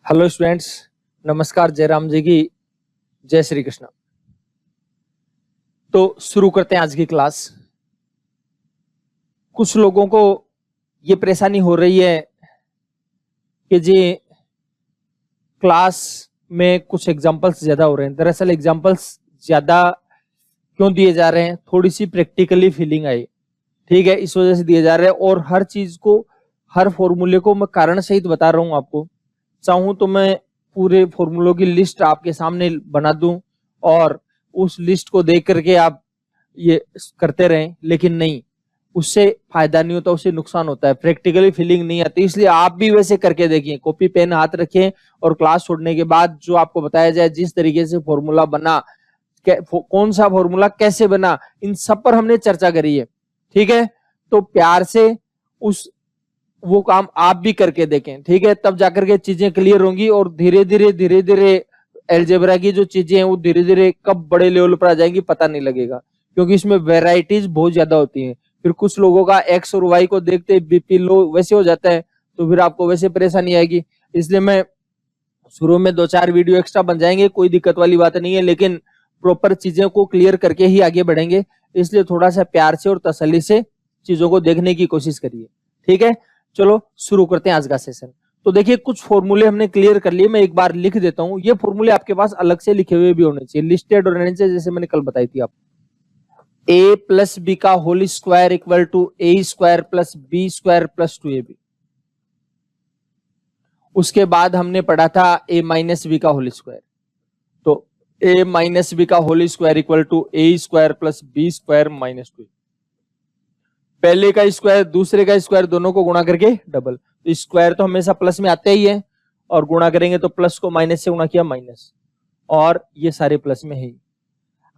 Hello students, नमस्कार। जयराम जी की जय श्री कृष्ण। तो शुरू करते हैं आज की क्लास। कुछ लोगों को ये परेशानी हो रही है कि जी क्लास में कुछ एग्जांपल्स ज्यादा हो रहे हैं। दरअसल एग्जांपल्स ज्यादा क्यों दिए जा रहे हैं, थोड़ी सी प्रैक्टिकली फीलिंग आई, ठीक है, इस वजह से दिए जा रहे हैं। और हर चीज को, हर फॉर्मूले को मैं कारण सहित बता रहा हूं आपको। चाहूं तो मैं पूरे फॉर्मूलों की लिस्ट आपके सामने बना दूं और उस लिस्ट को देख करके आप ये करते रहें, लेकिन नहीं, उससे फायदा नहीं होता, उससे नुकसान होता है, प्रैक्टिकली फीलिंग नहीं आती। इसलिए आप भी वैसे करके देखिए, कॉपी पेन हाथ रखें और क्लास छोड़ने के बाद जो आपको बताया जाए, जिस तरीके से फॉर्मूला बना, कौन सा फॉर्मूला कैसे बना, इन सब पर हमने चर्चा करी है, ठीक है। तो प्यार से वो काम आप भी करके देखें, ठीक है, तब जाकर के चीजें क्लियर होंगी। और धीरे धीरे एलजेब्रा की जो चीजें हैं वो धीरे धीरे कब बड़े लेवल पर आ जाएंगी पता नहीं लगेगा, क्योंकि इसमें वेराइटीज बहुत ज्यादा होती हैं। फिर कुछ लोगों का एक्स और वाई को देखते बीपी लो वैसे हो जाता है, तो फिर आपको वैसे परेशानी आएगी। इसलिए मैं शुरू में 2-4 वीडियो एक्स्ट्रा बन जाएंगे, कोई दिक्कत वाली बात नहीं है, लेकिन प्रॉपर चीजों को क्लियर करके ही आगे बढ़ेंगे। इसलिए थोड़ा सा प्यार से और तसल्ली से चीजों को देखने की कोशिश करिए, ठीक है। चलो शुरू करते हैं आज का सेशन। तो देखिए, कुछ फॉर्मूले हमने क्लियर कर लिए, मैं एक बार लिख देता हूं। ये फॉर्मूले आपके पास अलग से लिखे हुए भी होने चाहिए, लिस्टेड और रहने चाहिए, जैसे मैंने कल बताई थी आप। a प्लस बी का whole square equal to A square plus B square plus 2ab। उसके बाद हमने पढ़ा था a माइनस बी का होल स्क्वायर, तो a माइनस बी का whole square equal to A square plus B square minus 2। पहले का स्क्वायर दूसरे का स्क्वायर दोनों को गुणा करके डबल, तो स्क्वायर तो हमेशा प्लस में आते ही है, और गुणा करेंगे तो प्लस को माइनस से गुणा किया माइनस, और ये सारे प्लस में है।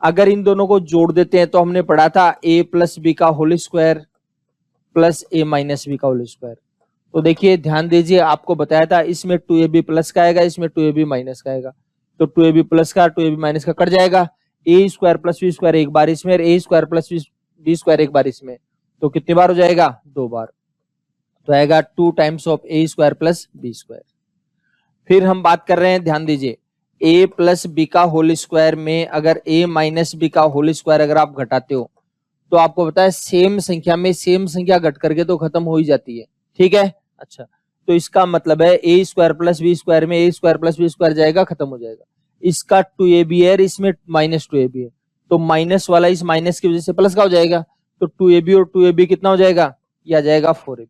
अगर इन दोनों को जोड़ देते हैं तो हमने पढ़ा था a प्लस बी का whole square plus a minus B का होल स्क्वायर। तो देखिए ध्यान दीजिए, आपको बताया था इसमें 2ab प्लस का आएगा, इसमें 2ab माइनस का आएगा, तो 2ab प्लस का 2ab माइनस का कट जाएगा। a square plus B square एक बार इसमें, a square plus B square एक बार इसमें, तो कितनी बार हो जाएगा? 2 बार, तो आएगा 2 times of a square plus B square. फिर हम बात कर रहे हैं, ध्यान दीजिए, a प्लस बी का होल स्क्वायर में अगर a माइनस बी का होल स्क्वायर अगर आप घटाते हो तो आपको पता है सेम संख्या में सेम संख्या घट करके तो खत्म हो ही जाती है, ठीक है। अच्छा, तो इसका मतलब है a square plus B square में a square plus B square जाएगा, खत्म हो जाएगा। इसका 2ab है, इसमें माइनस 2ab है, तो माइनस वाला इस माइनस की वजह से प्लस का हो जाएगा, तो 2ab और 2ab कितना हो जाएगा? यह आ जाएगा 4ab।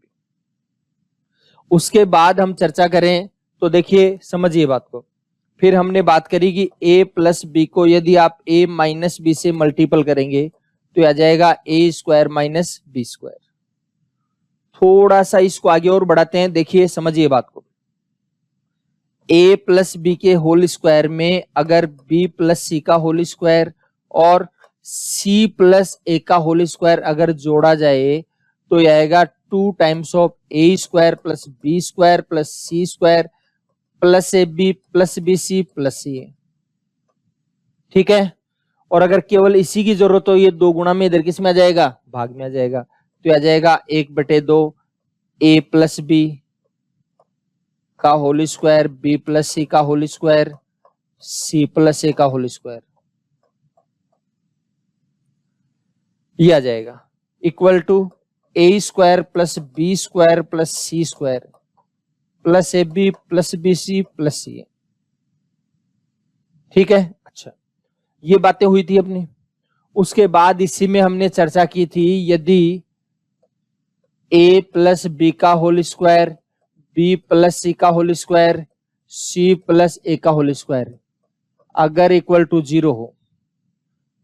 उसके बाद हम चर्चा करें तो देखिए समझिए बात को। फिर हमने बात करी कि a प्लस बी को यदि आप a माइनस बी से मल्टीपल करेंगे तो आ जाएगा a square minus B square. थोड़ा सा इसको आगे और बढ़ाते हैं, देखिए समझिए बात को। a प्लस बी के होल स्क्वायर में अगर b प्लस सी का होल स्क्वायर और c प्लस a का होल स्क्वायर अगर जोड़ा जाए तो यह आएगा 2 times of a square plus B square plus C square plus a b plus b c plus c, ठीक है। और अगर केवल इसी की जरूरत हो, ये 2 गुणा में इधर किस में आ जाएगा? भाग में आ जाएगा, तो आ जाएगा 1/2 a प्लस बी का whole square b plus c का whole square c plus a का होल स्क्वायर, ये आ जाएगा equal to a square plus B square plus C square plus a b plus b c plus c, ठीक है। अच्छा, ये बातें हुई थी अपनी। उसके बाद इसी में हमने चर्चा की थी, यदि a प्लस बी का whole square b plus c का whole square c plus a का होल स्क्वायर अगर इक्वल टू 0 हो,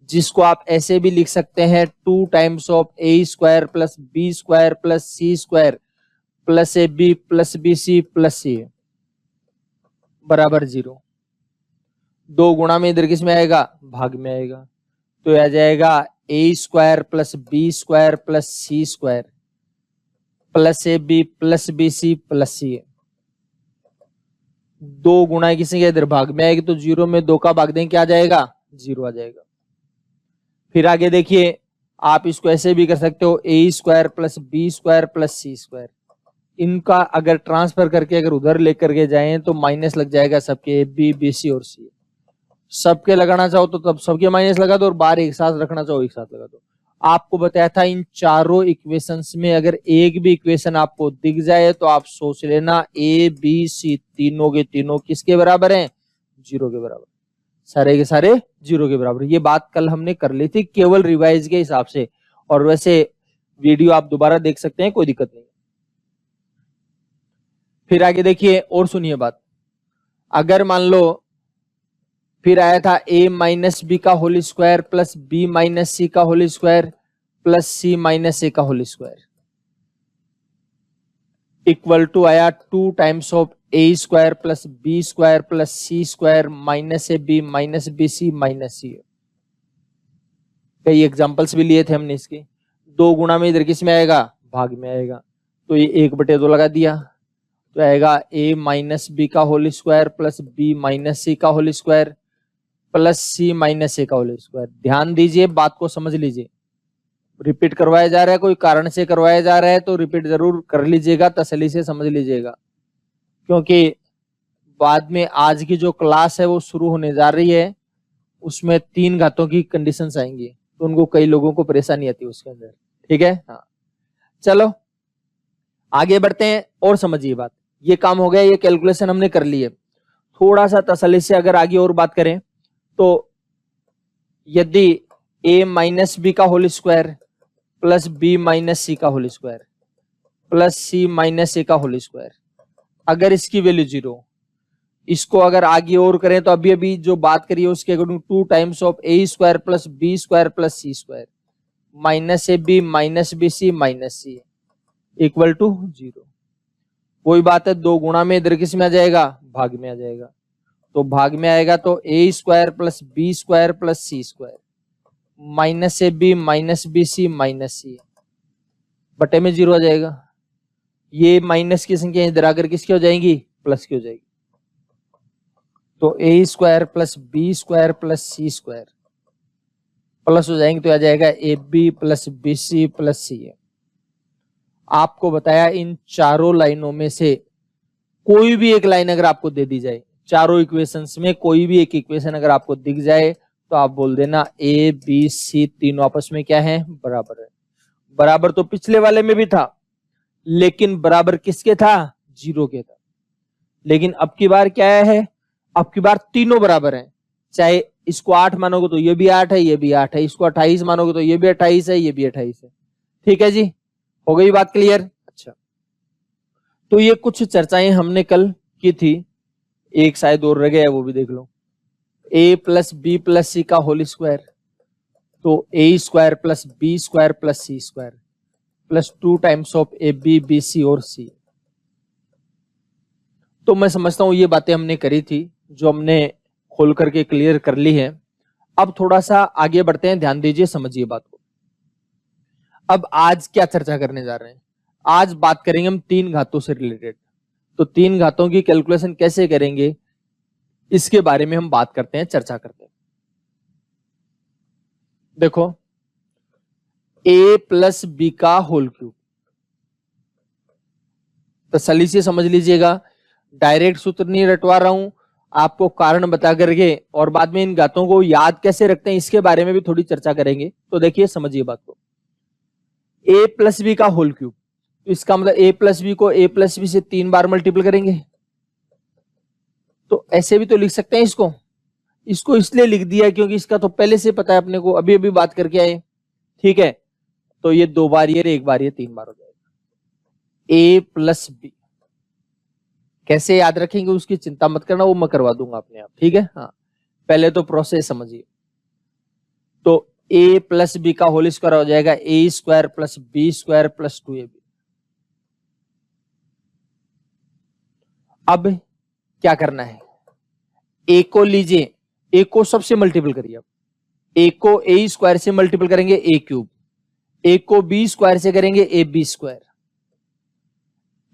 जिसको आप ऐसे भी लिख सकते हैं 2 times of a square plus B square plus C square plus a b plus b c plus c बराबर 0। 2 गुणा में इधर किस में आएगा? भाग में आएगा, तो आ जाएगा a square plus B square plus C square plus a b plus b c plus c. 2 गुणा की संख्या इधर भाग में आएगी, तो 0 में 2 का भाग दें, क्या आ जाएगा? 0 आ जाएगा। फिर आगे देखिए, आप इसको ऐसे भी कर सकते हो a square plus B square plus C square इनका अगर ट्रांसफर करके अगर उधर लेकर के जाएं तो माइनस लग जाएगा सबके, ए बी बी सी और सी। सबके लगाना चाहो तो तब सबके माइनस लगा दो, और बाहर एक साथ रखना चाहो एक साथ लगा दो। आपको बताया था इन चारों इक्वेशंस में अगर एक भी इक्वेशन आपको दिख जाए तो आप सोच लेना ए बी सी तीनों के तीनों किसके बराबर हैं, जीरो के बराबर, सारे के सारे जीरो के बराबर। ये बात कल हमने कर ली थी केवल रिवाइज के हिसाब से, और वैसे वीडियो आप दोबारा देख सकते हैं, कोई दिक्कत नहीं। फिर आगे देखिए और सुनिए बात, अगर मान लो फिर आया था a माइनस बी का whole square plus b minus c का whole square plus c minus a का होल स्क्वायर इक्वल टू आया 2 times of A square plus B square plus C square minus A B minus B C minus c. कई examples भी लिए थे हमने इसके। 2 गुणा में इधर किस में आएगा, भाग में आएगा, तो ये 1/2 लगा दिया, तो आएगा a माइनस बी का whole square plus b minus c का whole square plus c minus a का होल स्क्वायर। ध्यान दीजिए, बात को समझ लीजिए, रिपीट करवाया जा रहा है, कोई कारण से करवाया जा रहा है तो रिपीट जरूर कर लीजिएगा, तसल्ली से समझ लीजिएगा, क्योंकि बाद में आज की जो क्लास है वो शुरू होने जा रही है, उसमें 3 घातों की कंडीशंस आएंगी, तो उनको कई लोगों को परेशानी आती है उसके अंदर। ठीक है, हाँ चलो आगे बढ़ते हैं और समझिए बात। ये काम हो गया, ये कैलकुलेशन हमने कर ली है। थोड़ा सा तसल्ली से अगर आगे और बात करें तो यदि a माइनस बी का whole square plus b minus c का whole square plus c minus a का होल स्क्वायर, अगर इसकी वैल्यू 0, इसको अगर आगे और करें तो अभी अभी जो बात करिए उसके according 2 times of A square plus B square plus C square minus A B minus B C minus C equal to 0। कोई बात है, 2 गुणा में इधर किस में आ जाएगा, भाग में आ जाएगा, तो भाग में आएगा तो a square plus B square plus C square minus A B minus B C minus c बटे में 0 आ जाएगा। ये माइनस की संख्या इधर आकर किसकी हो जाएंगी, प्लस की हो जाएगी, तो a square plus B square plus C square plus हो जाएंगे, तो आ जाएगा a b plus b c plus c. आपको बताया इन चारों लाइनों में से कोई भी एक लाइन अगर आपको दे दी जाए, चारों इक्वेशंस में कोई भी एक इक्वेशन अगर आपको दिख जाए तो आप बोल देना ए बी सी तीनों आपस में क्या है, बराबर है। बराबर तो पिछले वाले में भी था, लेकिन बराबर किसके था, 0 के था। लेकिन अब की बार क्या है, अब की बार तीनों बराबर हैं। चाहे इसको 8 मानोगे तो ये भी 8 है, ये भी 8 है, इसको 28 मानोगे तो ये भी 28 है, ये भी 28 है। ठीक है जी, हो गई बात क्लियर। अच्छा, तो ये कुछ चर्चाएं हमने कल की थी, एक शायद और रह गया है वो भी देख लो। a plus b plus c का होल स्क्वायर, तो a square plus B square plus C square plus 2 times of a b b c और सी। तो मैं समझता हूं ये बातें हमने करी थी, जो हमने खोल करके क्लियर कर ली है। अब थोड़ा सा आगे बढ़ते हैं, ध्यान दीजिए, समझिए बात को। अब आज क्या चर्चा करने जा रहे हैं, आज बात करेंगे हम 3 घातों से रिलेटेड। तो 3 घातों की कैलकुलेशन कैसे करेंगे इसके बारे में हम बात करते हैं, चर्चा करते हैं। देखो, a प्लस बी का होल क्यूब, तसल्ली से समझ लीजिएगा, डायरेक्ट सूत्र नहीं रटवा रहा हूं, आपको कारण बता करके, और बाद में इन घातों को याद कैसे रखते हैं इसके बारे में भी थोड़ी चर्चा करेंगे। तो देखिए समझिए बात को, a प्लस बी का होल क्यूब, तो इसका मतलब a प्लस बी को a प्लस बी से 3 बार मल्टीपल करेंगे। तो ऐसे भी तो लिख सकते हैं इसको, इसको इसलिए लिख दिया क्योंकि इसका तो पहले से पता है अपने को, अभी अभी बात करके आए। ठीक है, तो ये 2 बार ये 1 बार ये 3 बार हो जाएगा। a प्लस बी कैसे याद रखेंगे उसकी चिंता मत करना, वो मैं करवा दूंगा अपने आप। ठीक है, हाँ पहले तो प्रोसेस समझिए। तो a प्लस बी का होल स्क्वायर हो जाएगा a square plus B square plus 2ab। अब क्या करना है, a को लीजिए, a को सबसे मल्टीपल करिए। अब a को a स्क्वायर से मल्टीपल करेंगे a क्यूब, a को b स्क्वायर से करेंगे ab स्क्वायर,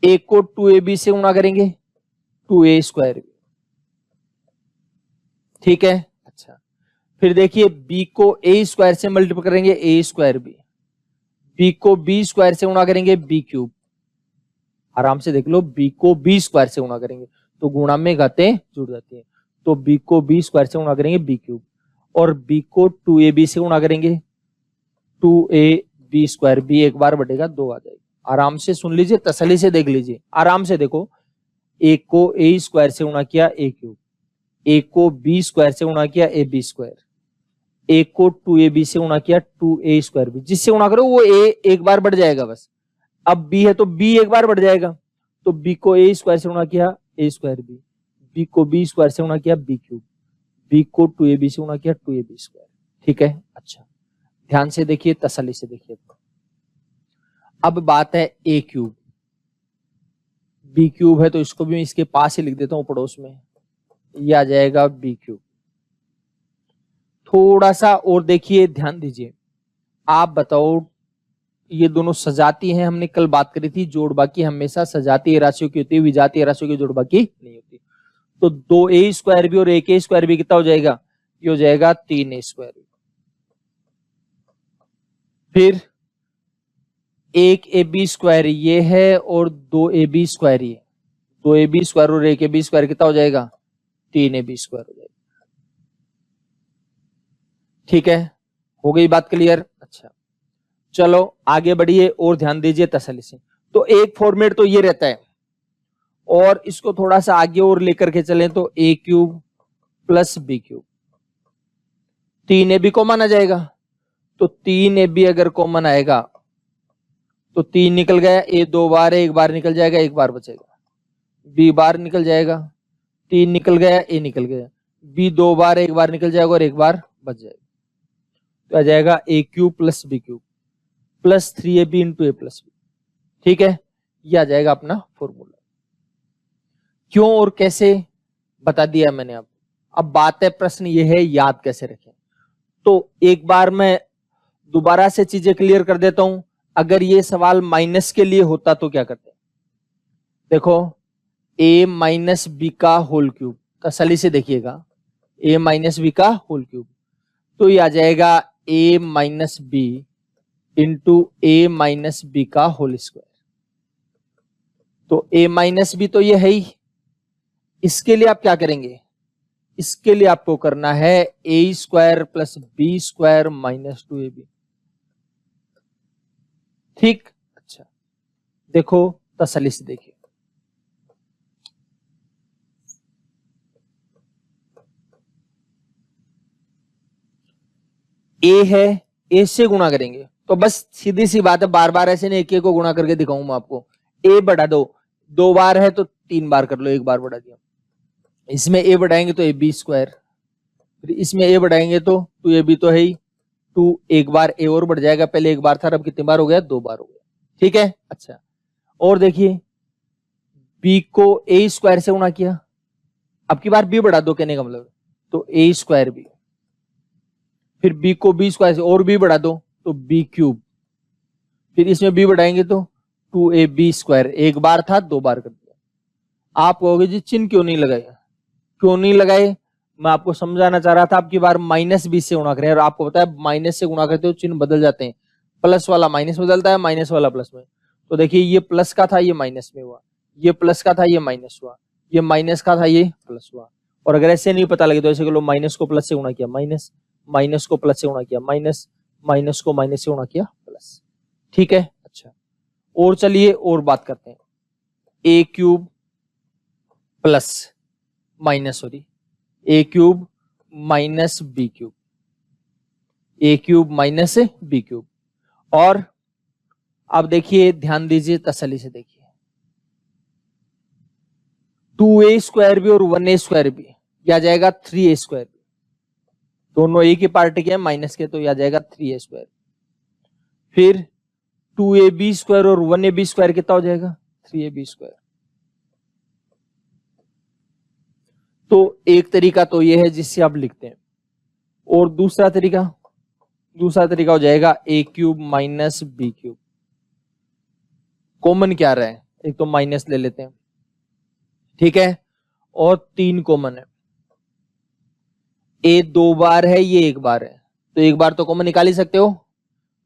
a को 2ab से गुणा करेंगे 2a स्क्वायर। ठीक है, अच्छा फिर देखिए b को a स्क्वायर से मल्टीपल करेंगे a स्क्वायर b, b को b स्क्वायर से गुणा करेंगे b क्यूब, आराम से देख लो, बी को बी स्क्वायर से गुणा करेंगे तो गुणा में घातें जुड़ जाती है, तो बी को बी स्क्वायर से गुणा करेंगे बी क्यूब, और बी को 2ab से गुणा करेंगे 2ab स्क्वायर, बी एक बार बढ़ेगा 2 आ जाएगा। आराम से सुन लीजिए, तसल्ली से देख लीजिए, आराम से देखो, एक को ए स्क्वायर से गुणा किया ए क्यूब, एक को बी स्क्वायर से गुणा किया ए बी स्क्वायर, एक को 2ab से गुणा किया 2a स्क्वायर बी, जिससे गुणा करो वो a एक बार बढ़ जाएगा बस। अब b है तो b एक बार बढ़ जाएगा, तो b को a स्क्वायर से गुणा किया a स्क्वायर बी, b को b स्क्वायर से गुणा किया b क्यूब, b को 2ab से गुणा किया 2ab स्क्वायर। ठीक है, अच्छा ध्यान से देखिए, तसल्ली से देखिए। अब बात है a क्यूब, b क्यूब है तो इसको भी मैं इसके पास ही लिख देता हूं पड़ोस में, ये आ जाएगा b क्यूब। थोड़ा सा और देखिए, ध्यान दीजिए, आप बताओ ये दोनों सजाती हैं, हमने कल बात करी थी, जोड़ बाकी हमेशा सजातीय राशियों की होती है, विजातीय राशियों की जोड़ बाकी नहीं होती। तो 2a स्क्वायर भी और 1a स्क्वायर भी कितना हो जाएगा, ये हो जाएगा 3a स्क्वायर। फिर 1ab स्क्वायर ये है और 2ab स्क्वायर ये, 2ab स्क्वायर और 1ab स्क्वायर कितना हो जाएगा, 3ab स्क्वायर हो जाएगा। ठीक है, हो गई बात क्लियर। अच्छा चलो आगे बढ़िए और ध्यान दीजिए तसल्ली से। तो एक फॉर्मेट तो ये रहता है, और इसको थोड़ा सा आगे और लेकर के चलें तो a cube plus b cube, 3ab common आ जाएगा, तो 3ab अगर कॉमन आएगा तो 3 निकल गया, a 2 बार है, एक बार निकल जाएगा, एक बार बचेगा, b बार निकल जाएगा, 3 निकल गया, a निकल गया, b 2 बार है, एक बार निकल जाएगा और एक बार बच जाएगा, तो आ जाएगा a cube plus b cube plus 3ab into A plus B. ठीक है, यह आ जाएगा अपना फॉर्मूला। क्यों और कैसे बता दिया मैंने। अब बात है, प्रश्न ये है याद कैसे रखें। तो एक बार मैं दोबारा से चीजें क्लियर कर देता हूं। अगर ये सवाल माइनस के लिए होता तो क्या करते, देखो a माइनस बी का होल क्यूब, तसल्ली से देखिएगा, a माइनस बी का होल क्यूब, तो ये आ जाएगा a minus B into A minus B का होल स्क्वायर। तो a माइनस बी तो ये है ही, इसके लिए आप क्या करेंगे, इसके लिए आपको करना है a square plus B square minus 2ab। ठीक, अच्छा देखो तसल्ली से देखिए, a है, a से गुणा करेंगे, तो बस सीधी सी बात है, बार बार ऐसे नहीं एक को गुणा करके दिखाऊं मैं आपको। a बढ़ा दो, 2 बार है तो 3 बार कर लो, एक बार बढ़ा दिया, इसमें a बढ़ाएंगे तो ab स्क्वायर, फिर इसमें a बढ़ाएंगे तो 2ab तो है ही, 2 एक बार a और बढ़ जाएगा, पहले एक बार था, अब कितनी बार हो गया, 2 बार हो गया। ठीक है, अच्छा और देखिए b को a स्क्वायर से गुणा किया, अब की बार b बढ़ा दो, कहने का मतलब, तो a स्क्वायर b, फिर b को b स्क्वायर से और b बढ़ा दो तो b क्यूब, फिर इसमें b बढ़ाएंगे तो 2ab स्क्वायर, एक बार था 2 बार कर दिया। आप कहोगे जी चिन्ह क्यों नहीं लगाए, क्यों नहीं लगाए, मैं आपको समझाना चाह रहा था। आपकी बार माइनस बी से गुणा करें, और आपको पता है माइनस से गुणा करते हो चिन्ह बदल जाते हैं, प्लस वाला माइनस बदलता है, माइनस वाला प्लस में। तो देखिए ये प्लस का था, ये माइनस में हुआ, ये प्लस का था, ये माइनस हुआ, ये माइनस का था, ये प्लस हुआ। और अगर ऐसे नहीं पता लगे तो ऐसे कर लो, माइनस को प्लस से गुणा किया माइनस, माइनस को प्लस से गुणा किया माइनस, माइनस को माइनस से गुणा किया प्लस। ठीक है, अच्छा और चलिए और बात करते हैं, a cube plus minus, sorry A cube minus B cube, A cube minus B cube. और अब देखिए ध्यान दीजिए, तसल्ली से देखिए, 2a स्क्वायर भी और 1a स्क्वायर भी, यह आ जाएगा 3a स्क्वायर भी, दोनों एक ही पार्टी के हैं माइनस के, तो यह आ जाएगा 3a स्क्वायर। फिर 2ab स्क्वायर और 1ab स्क्वायर कितना हो जाएगा, 3ab स्क्वायर। तो एक तरीका तो यह है जिससे आप लिखते हैं, और दूसरा तरीका हो जाएगा a cube minus B cube. Common क्या रहा है, एक तो माइनस ले लेते हैं, ठीक है, और 3 कॉमन है, a 2 बार है, ये 1 बार है, तो 1 बार तो कॉमन निकाल ही सकते हो,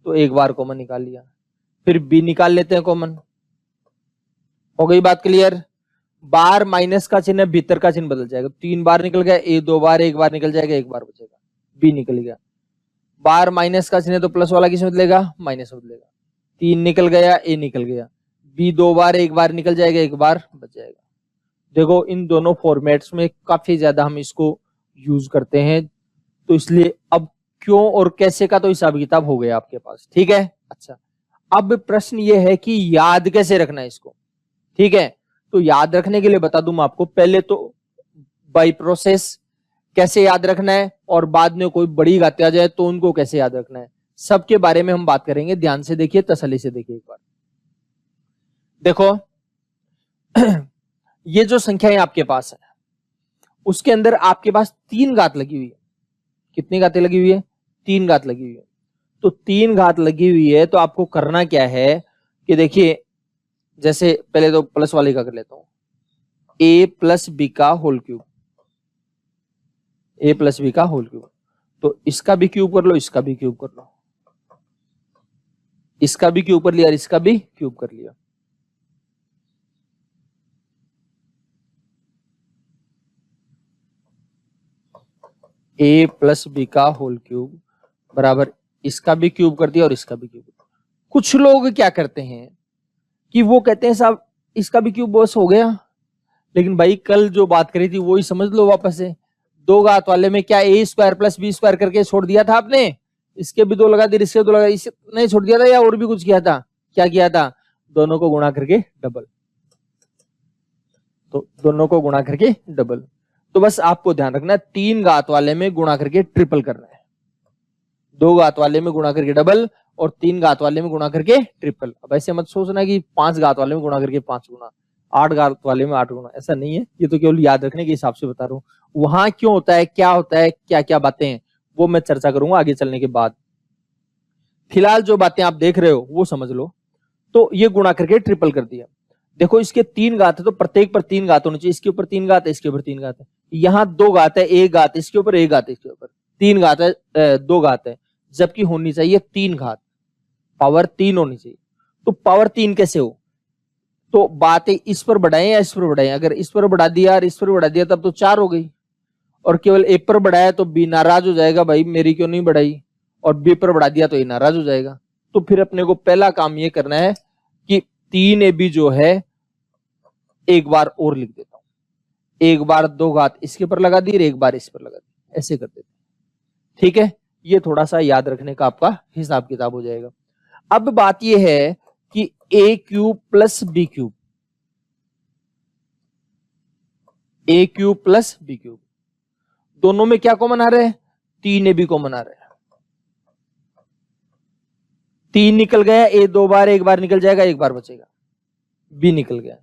तो 1 बार कॉमन निकाल लिया। फिर b निकाल लेते हैं कॉमन, हो गई बात क्लियर? बाहर माइनस का चिन्ह, भीतर का चिन्ह बदल जाएगा। 3 बार निकल गया ए, 2 बार, 1 बार निकल जाएगा, 1 बार बचेगा, बी निकल गया। बाहर माइनस का चिन्ह तो प्लस वाला किस में बदलेगा? माइनस में बदलेगा। 3 निकल गया, ए निकल गया, बी 2 बार, 1 बार निकल जाएगा, 1 बार बच जाएगा। देखो इन दोनों फॉर्मेट्स में काफी ज्यादा हम इसको यूज करते हैं, तो इसलिए अब क्यों और कैसे का तो हिसाब किताब हो गया आपके पास। ठीक है, अच्छा अब प्रश्न ये है कि याद कैसे रखना है इसको। ठीक है, तो याद रखने के लिए बता दूं मैं आपको, पहले तो बाय प्रोसेस कैसे याद रखना है, और बाद में कोई बड़ी घातें आ जाए तो उनको कैसे याद रखना है, सबके बारे में हम बात करेंगे। ध्यान से देखिए, तसल्ली से देखिए एक बार। देखो ये जो संख्याएं आपके पास है, उसके अंदर आपके पास 3 घात लगी हुई है। कितनी घातें लगी हुई है? 3 घात लगी हुई है। तो 3 घात लगी हुई है, तो आपको करना क्या है कि देखिए, जैसे पहले तो प्लस वाले का कर लेता हूं, a प्लस बी का whole cube, a plus B का होल क्यूब। तो इसका भी क्यूब कर लो, इसका भी क्यूब कर लो, इसका भी क्यूब कर लिया और इसका भी क्यूब कर लिया। a प्लस बी का होल क्यूब बराबर इसका भी क्यूब कर दिया और इसका भी क्यूब। कुछ लोग क्या करते हैं कि वो कहते हैं साहब इसका भी क्यूब बस हो गया, लेकिन भाई कल जो बात करी थी वो ही समझ लो वापस से। 2 घात वाले में क्या a square plus B square करके छोड़ दिया था आपने? इसके भी 2 लगा दिए, इसके 2 लगा, इसे नहीं छोड़ दिया था, या और भी कुछ किया था? क्या किया था? दोनों को गुणा करके डबल। तो दोनों को गुणा करके डबल। तो बस आपको ध्यान रखना है 3 घात वाले में गुणा करके ट्रिपल करना है, 2 घात वाले में गुणा करके डबल और 3 घात वाले में गुणा करके ट्रिपल। अब ऐसे मत सोचना कि 5 घात वाले में गुणा करके 5 गुना, 8 घात वाले में 8 गुना, ऐसा नहीं है। ये तो केवल याद रखने के हिसाब से बता रहा हूँ। वहां क्यों होता है, क्या होता है, क्या क्या बातें हैं, वो मैं चर्चा करूंगा आगे चलने के बाद। फिलहाल जो बातें आप देख रहे हो वो समझ लो। तो ये गुणा करके ट्रिपल कर दिया। देखो इसके 3 घात है तो प्रत्येक पर 3 घात होनी चाहिए। इसके ऊपर 3 घात है, इसके ऊपर 3 घात है, यहाँ 2 घात है, 1 घात इसके ऊपर, 1 घात इसके ऊपर, 3 घात है, 2 घात है, जबकि होनी चाहिए 3 घात, पावर 3 होनी चाहिए। तो पावर 3 कैसे हो? तो बातें इस पर बढ़ाएं या इस पर बढ़ाएं? अगर इस पर बढ़ा दिया और इस पर बढ़ा दिया तब तो 4 हो गई, और केवल ए पर बढ़ाया तो बी नाराज हो जाएगा, भाई मेरी क्यों नहीं बढ़ाई, और बी पर बढ़ा दिया तो ए नाराज हो जाएगा। तो फिर अपने को पहला काम ये करना है कि 3ab जो है एक बार और लिख देता हूं, एक बार 2 घात इसके ऊपर लगा दी और एक बार इस पर लगा दी, ऐसे कर देते। ठीक है, ये थोड़ा सा याद रखने का आपका हिसाब किताब हो जाएगा। अब बात ये है कि a cube plus B cube, a cube plus B cube, दोनों में क्या कॉमन आ रहा है? 3ab कॉमन आ रहा है। 3 निकल गया, a 2 बार, 1 बार निकल जाएगा, 1 बार बचेगा, b निकल गया,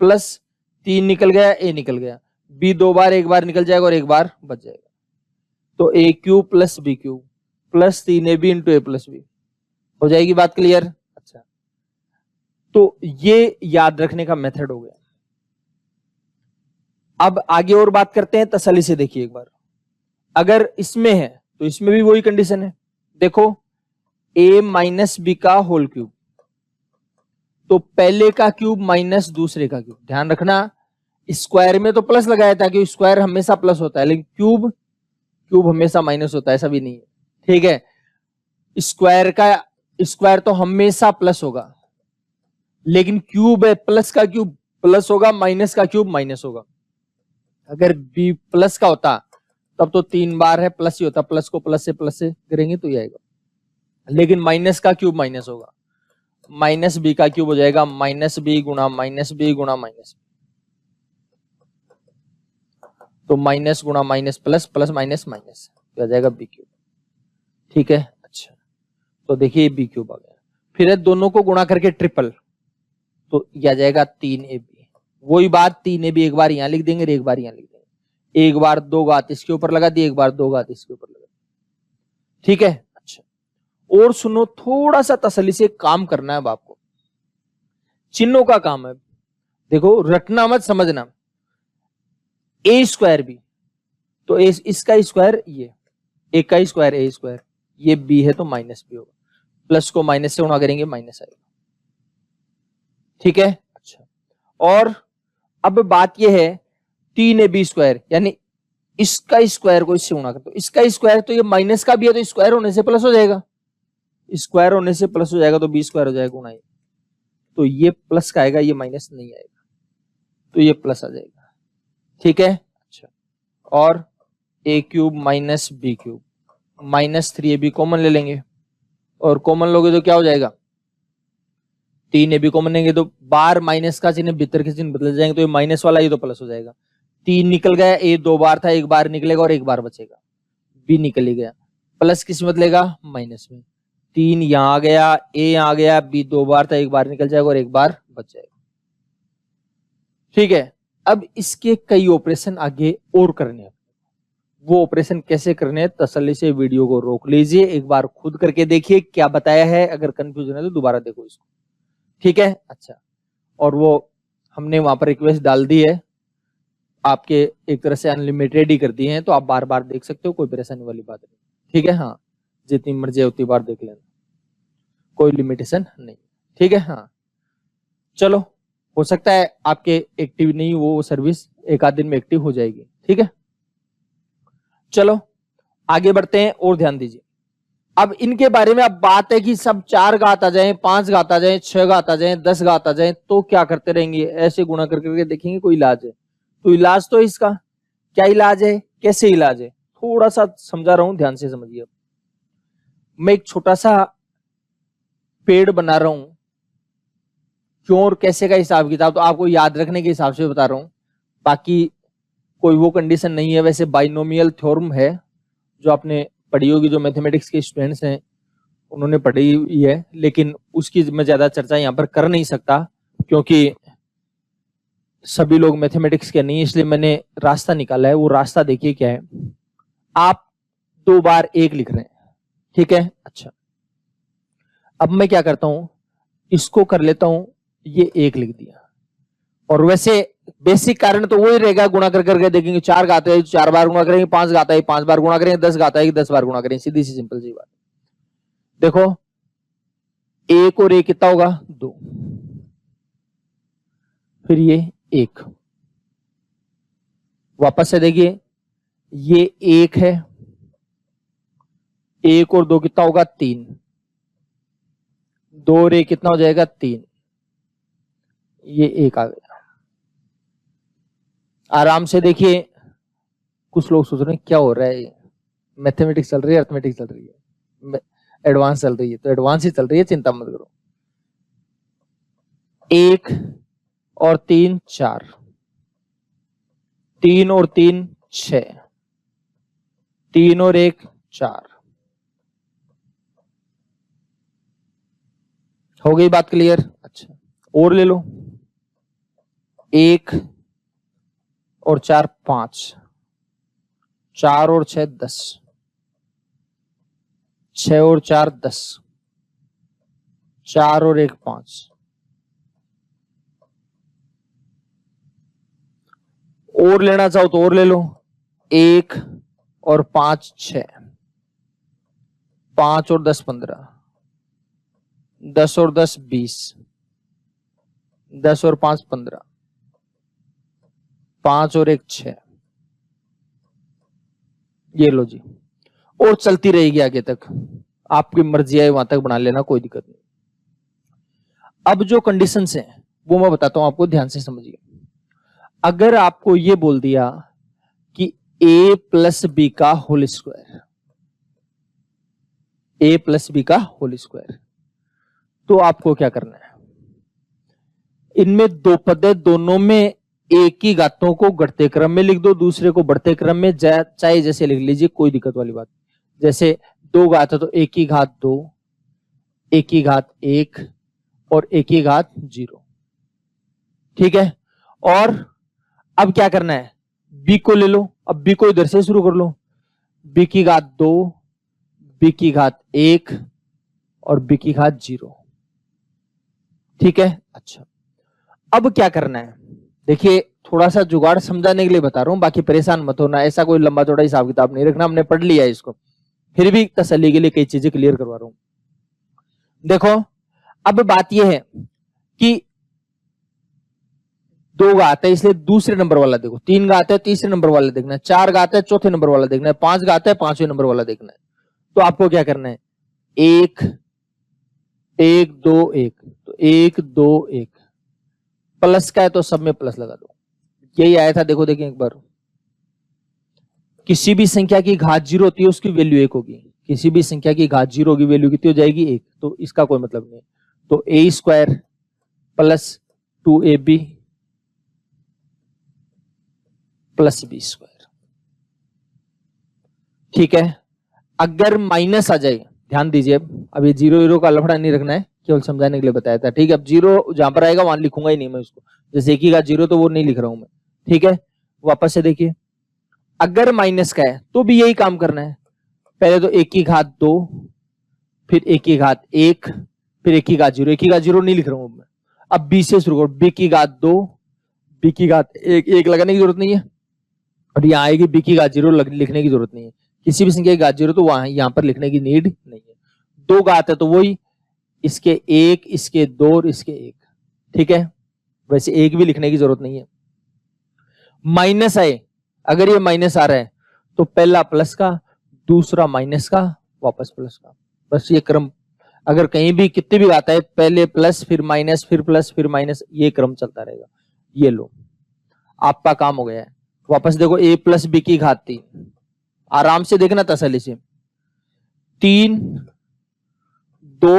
प्लस 3 निकल गया, a निकल गया, b 2 बार, 1 बार निकल जाएगा और 1 बार बच जाएगा। तो a cube plus B cube plus 3ab into A plus B, हो जाएगी बात क्लियर? अच्छा, तो ये याद रखने का मेथड हो गया। अब आगे और बात करते हैं, तसल्ली से देखिए एक बार। अगर इसमें है तो इसमें भी वही कंडीशन है। देखो a माइनस बी का होल क्यूब, तो पहले का क्यूब माइनस दूसरे का क्यूब। ध्यान रखना स्क्वायर में तो प्लस लगाया था, क्योंकि स्क्वायर हमेशा प्लस होता है, लेकिन क्यूब क्यूब हमेशा माइनस होता है, ऐसा भी नहीं है। ठीक है, स्क्वायर का स्क्वायर तो हमेशा प्लस होगा, लेकिन क्यूब है, प्लस का क्यूब प्लस होगा, माइनस का क्यूब माइनस होगा। अगर बी प्लस का होता तब तो 3 बार है प्लस ही होता, प्लस को प्लस से करेंगे तो ये आएगा, लेकिन माइनस का क्यूब माइनस होगा, माइनस बी का क्यूब हो जाएगा माइनस बी गुणा माइनस बी गुणा माइनस, तो माइनस गुणा minus plus, plus minus minus, तो आ जाएगा बी क्यूब। ठीक है, अच्छा तो देखिए बी क्यूब आ गया। फिर दोनों को गुणा करके ट्रिपल, तो यह आ जाएगा 3ab। वही बात 3ab एक बार यहां लिख देंगे, एक बार यहां लिख देंगे, एक बार 2 घात इसके ऊपर लगा दी, एक बार 2 घात इसके ऊपर लगा दी। ठीक है, अच्छा और सुनो, थोड़ा सा तसल्ली से काम करना है अब आपको, चिन्हों का काम है। देखो रटना मत, समझना। ए स्क्वायर बी, तो इसका स्क्वायर ये, एक का स्क्वायर ए स्क्वायर, ये बी है तो माइनस बी होगा, प्लस को माइनस से गुणा करेंगे माइनस आएगा। ठीक है, अच्छा और अब बात यह है 3ab स्क्वायर, यानी इसका स्क्वायर को इससे गुणा कर दो। इसका स्क्वायर तो ये माइनस का भी है, तो स्क्वायर होने से प्लस हो जाएगा, स्क्वायर होने से प्लस हो जाएगा, तो बी स्क्वायर हो जाएगा गुणा ये। तो ये प्लस का आएगा, ये माइनस नहीं आएगा, तो ये प्लस आ जाएगा। ठीक है, अच्छा। और a cube minus B cube minus 3ab common ले लेंगे, और कॉमन लोगे तो क्या हो जाएगा, 3ab कॉमन लेंगे तो बार माइनस का चिन्ह भीतर के चिन्ह बदल जाएंगे, तो ये माइनस वाला ये तो प्लस हो जाएगा। 3 निकल गया, ए 2 बार था, 1 बार निकलेगा और 1 बार बचेगा, बी निकल ही गया। प्लस किस में बदलेगा, माइनस में। 3 यहां आ गया, ए यहां आ गया, बी 2 बार था, 1 बार निकल जाएगा और 1 बार बच जाएगा। ठीक है, अब इसके कई ऑपरेशन आगे और करने हैं, वो ऑपरेशन कैसे करने हैं तसल्ली से वीडियो को रोक लीजिए, एक बार खुद करके देखिए क्या बताया है, अगर कंफ्यूजन है तो दोबारा देखो इसको। ठीक है, अच्छा। और वो हमने वहां पर रिक्वेस्ट डाल दी है, आपके एक तरह से अनलिमिटेड ही कर दिए हैं, तो आप बार बार देख सकते हो, कोई परेशानी वाली बात नहीं। ठीक है, हाँ, जितनी मर्जी है उतनी बार देख लेना, कोई लिमिटेशन नहीं। ठीक है, हाँ, चलो, हो सकता है आपके एक्टिव नहीं वो सर्विस एक आध दिन में एक्टिव हो जाएगी। ठीक है, चलो आगे बढ़ते हैं और ध्यान दीजिए। अब इनके बारे में अब बात है कि सब 4 घात आ जाए, 5 घात आ जाए, 6 घात आ जाए, 10 घात आ जाए, तो क्या करते रहेंगे, ऐसे गुणा करके देखेंगे कोई इलाज है। तो इलाज तो इसका क्या इलाज है, कैसे इलाज है, थोड़ा सा समझा रहा हूं, ध्यान से समझिए। मैं एक छोटा सा पेड़ बना रहा हूं, क्यों और कैसे का हिसाब किताब तो आपको याद रखने के हिसाब से बता रहा हूं, बाकी कोई वो कंडीशन नहीं है। वैसे बाइनोमियल थ्योरम है जो आपने पढ़ी होगी, जो मैथमेटिक्स के स्टूडेंट्स हैं उन्होंने पढ़ी हुई है, लेकिन उसकी मैं ज्यादा चर्चा यहाँ पर कर नहीं सकता क्योंकि सभी लोग मैथमेटिक्स के नहीं, इसलिए मैंने रास्ता निकाला है। वो रास्ता देखिए क्या है, आप 2 बार 1 लिख रहे हैं, ठीक है, अच्छा। अब मैं क्या करता हूं, इसको कर लेता हूं, ये 1 लिख दिया, और वैसे बेसिक कारण तो वही रहेगा, गुणा कर करके देखेंगे, 4 घात है 4 बार गुणा करेंगे, 5 घात है 5 बार गुणा करेंगे, 10 घात है 10 बार गुणा करेंगे, सीधी सी सिंपल सी बात। देखो 1 और 1 कितना होगा, 2, फिर ये 1, वापस से देखिए ये 1 है, 1 और 2 कितना होगा, 3, 2 और 1 कितना हो जाएगा, 3, ये 1 आ गया। आराम से देखिए, कुछ लोग सोच रहे हैं क्या हो रहा है, मैथमेटिक्स चल रही है, अर्थमेटिक्स चल रही है, एडवांस चल रही है, तो एडवांस ही चल रही है, चिंता मत करो। 1 और 3 4, 3 और 3 6, 3 और 1 4, हो गई बात क्लियर। अच्छा, और ले लो, 1 और 4 5, 4 और 6 10, 6 और 4 10, 4 और 1 5, और लेना चाहो तो और ले लो, 1 और 5 6, 5 और 10 15, 10 और 10 20, 10 और 5 15, 5 और 1 6, ये लो जी, और चलती रहेगी आगे तक, आपकी मर्जी है वहां तक बना लेना, कोई दिक्कत नहीं। अब जो कंडीशंस हैं वो मैं बताता हूं आपको, ध्यान से समझिए। अगर आपको ये बोल दिया कि a प्लस बी का whole square, a plus B का होल स्क्वायर, तो आपको क्या करना है, इनमें 2 पद है, दोनों में एक ही घातों को घटते क्रम में लिख दो, दूसरे को बढ़ते क्रम में, चाहे जैसे लिख लीजिए, कोई दिक्कत वाली बात। जैसे 2 घात है तो 1 की घात 2, 1 की घात 1 और 1 की घात 0, ठीक है। और अब क्या करना है, b को ले लो, अब b को इधर से शुरू कर लो, b की घात 2, b की घात 1 और b की घात 0, ठीक है। अच्छा, अब क्या करना है, देखिए थोड़ा सा जुगाड़ समझाने के लिए बता रहा हूं, बाकी परेशान मत होना, ऐसा कोई लंबा चौड़ा हिसाब किताब नहीं रखना, हमने पढ़ लिया है इसको, फिर भी तसल्ली के लिए कई चीजें क्लियर करवा रहा हूं। देखो अब बात यह है कि 2 घात है इसलिए दूसरे नंबर वाला देखो, 3 घात है तीसरे नंबर वाला देखना है, 4 घात है चौथे नंबर वाला देखना है, 5 घात है पांचवें नंबर वाला देखना है। तो आपको क्या करना है, 1 1 2 1, तो 1 2 1 प्लस का है तो सब में प्लस लगा दो। यही आया था, देखो देखिए एक बार, किसी भी संख्या की घात 0 होती है उसकी वैल्यू 1 होगी, किसी भी संख्या की घात 0 होगी वैल्यू कितनी हो जाएगी 1, तो इसका कोई मतलब नहीं। तो a square plus 2ab plus B square, ठीक है। अगर माइनस आ जाए, ध्यान दीजिए अब ये 0 0 का लफड़ा नहीं रखना है, केवल समझाने के लिए बताया था, ठीक है। अब 0 जहां पर आएगा वहां लिखूंगा ही नहीं मैं उसको, जैसे 1 की घात 0 तो वो नहीं लिख रहा हूं मैं, ठीक है। वापस से देखिए, अगर माइनस का है तो भी यही काम करना है, पहले तो 1 की घात 2, फिर 1 की घात 1, फिर 1 की घात 0, 1 की घात 0 नहीं लिख रहा हूं मैं। अब b से शुरू करो, b की घात 2, b की घात 1 लगाने की जरूरत नहीं है, और यहाँ आएगी b की घात 0 लिखने की जरूरत नहीं है, किसी भी संख्या की घात 0 तो वहां यहाँ पर लिखने की नीड नहीं है। 2 घात है तो वही, इसके 1, इसके 2 और इसके 1, ठीक है। वैसे 1 भी लिखने की जरूरत नहीं है। माइनस आए, अगर ये माइनस आ रहा है तो पहला प्लस का, दूसरा माइनस का, वापस प्लस का, बस ये क्रम। अगर कहीं भी कितनी भी घात है, पहले प्लस फिर माइनस फिर प्लस फिर माइनस, ये क्रम चलता रहेगा। ये लो, आपका काम हो गया है। वापस देखो, a प्लस बी की घात 3, आराम से देखना तसल्ली से, 3 2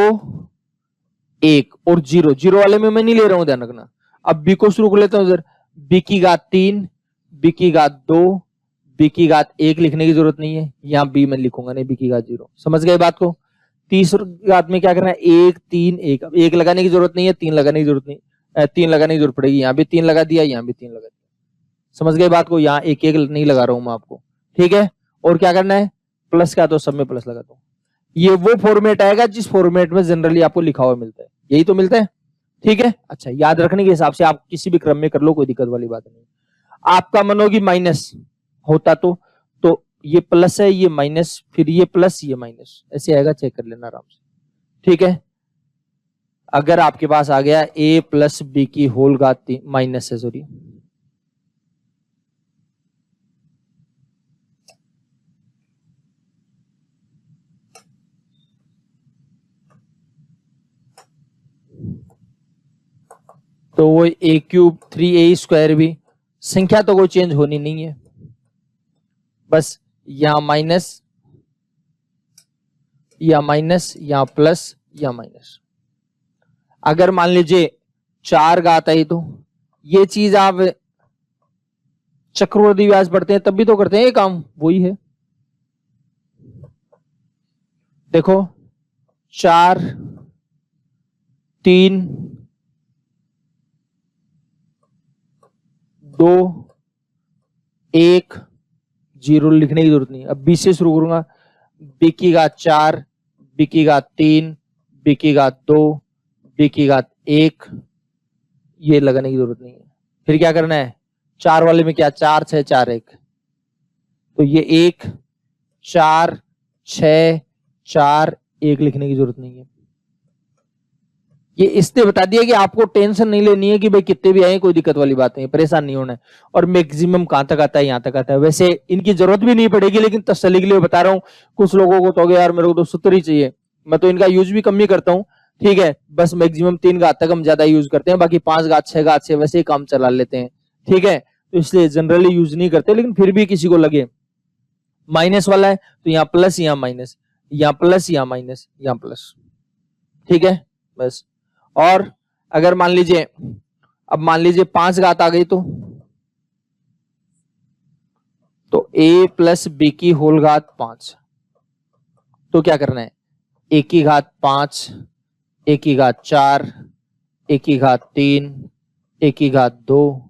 1 और 0, 0 वाले में मैं नहीं ले रहा हूं, ध्यान रखना। अब b को शुरू कर लेता हूं, इधर b की घात 3, b की घात 2, b की घात 1 लिखने की जरूरत नहीं है, यहां b मैं लिखूंगा नहीं, b की घात 0। समझ गए बात को। तीसरी घात में क्या करना है, 1 3 1, अब 1 लगाने की जरूरत नहीं है, 3 लगाने की जरूरत नहीं, 3 लगाने की जरूरत पड़ेगी, यहां भी 3 लगा दिया, यहां भी 3 लगा दिया। समझ गए बात को, यहाँ 1 1 नहीं लगा रहा हूं मैं आपको, ठीक है। और क्या करना है, प्लस का तो सब में प्लस लगा दो। ये वो फॉर्मेट आएगा जिस फॉर्मेट में जनरली आपको लिखा हुआ मिलता है, यही तो मिलता है, ठीक है। अच्छा, याद रखने के हिसाब से आप किसी भी क्रम में कर लो, कोई दिक्कत वाली बात नहीं। आपका मन होगी माइनस होता तो ये प्लस है, ये माइनस, फिर ये प्लस ये माइनस, ऐसे आएगा, चेक कर लेना आराम से, ठीक है। अगर आपके पास आ गया a प्लस बी की होल घात 3 माइनस है, सॉरी, तो वो a क्यूब 3a स्क्वायर भी, संख्या तो कोई चेंज होनी नहीं है, बस यहां माइनस या माइनस, यहां प्लस या माइनस। अगर मान लीजिए 4 घात आई तो ये चीज आप चक्रवृद्धि व्यास पढ़ते हैं तब भी तो करते हैं, ये काम वही है। देखो 4 3 2 1 0 लिखने की जरूरत नहीं। अब बी से शुरू करूंगा, बी की घात 4, बी की घात 3, बी की घात 2, बी की घात 1, ये लगाने की जरूरत नहीं है। फिर क्या करना है, 4 वाले में क्या, 4 6 4 1, तो ये 1 4 6 4 1 लिखने की जरूरत नहीं है। ये इसने बता दिया कि आपको टेंशन नहीं लेनी है कि भाई कितने भी आए, कोई दिक्कत वाली बात नहीं, परेशान नहीं होना है। और मैक्सिमम कहां तक आता है, यहां तक आता है। वैसे इनकी जरूरत भी नहीं पड़ेगी, लेकिन तसल्ली के लिए बता रहा हूं। कुछ लोगों को तो यार मेरे को तो सूत्र ही चाहिए, मैं तो इनका यूज भी कम ही करता हूं, ठीक है। बस मैक्सिमम 3 घात तक हम ज्यादा यूज करते हैं, बाकी 5 घात 6 घात से वैसे ही काम चला लेते हैं, ठीक है। तो इसलिए जनरली यूज नहीं करते, लेकिन फिर भी किसी को लगे माइनस वाला है तो यहाँ प्लस, यहाँ माइनस, यहाँ प्लस, यहाँ माइनस, यहाँ प्लस, ठीक है बस। और अगर मान लीजिए, अब मान लीजिए 5 घात आ गई तो a प्लस बी की होल घात 5, तो क्या करना है, a की घात 5, a की घात 4, a की घात 3, a की घात 2,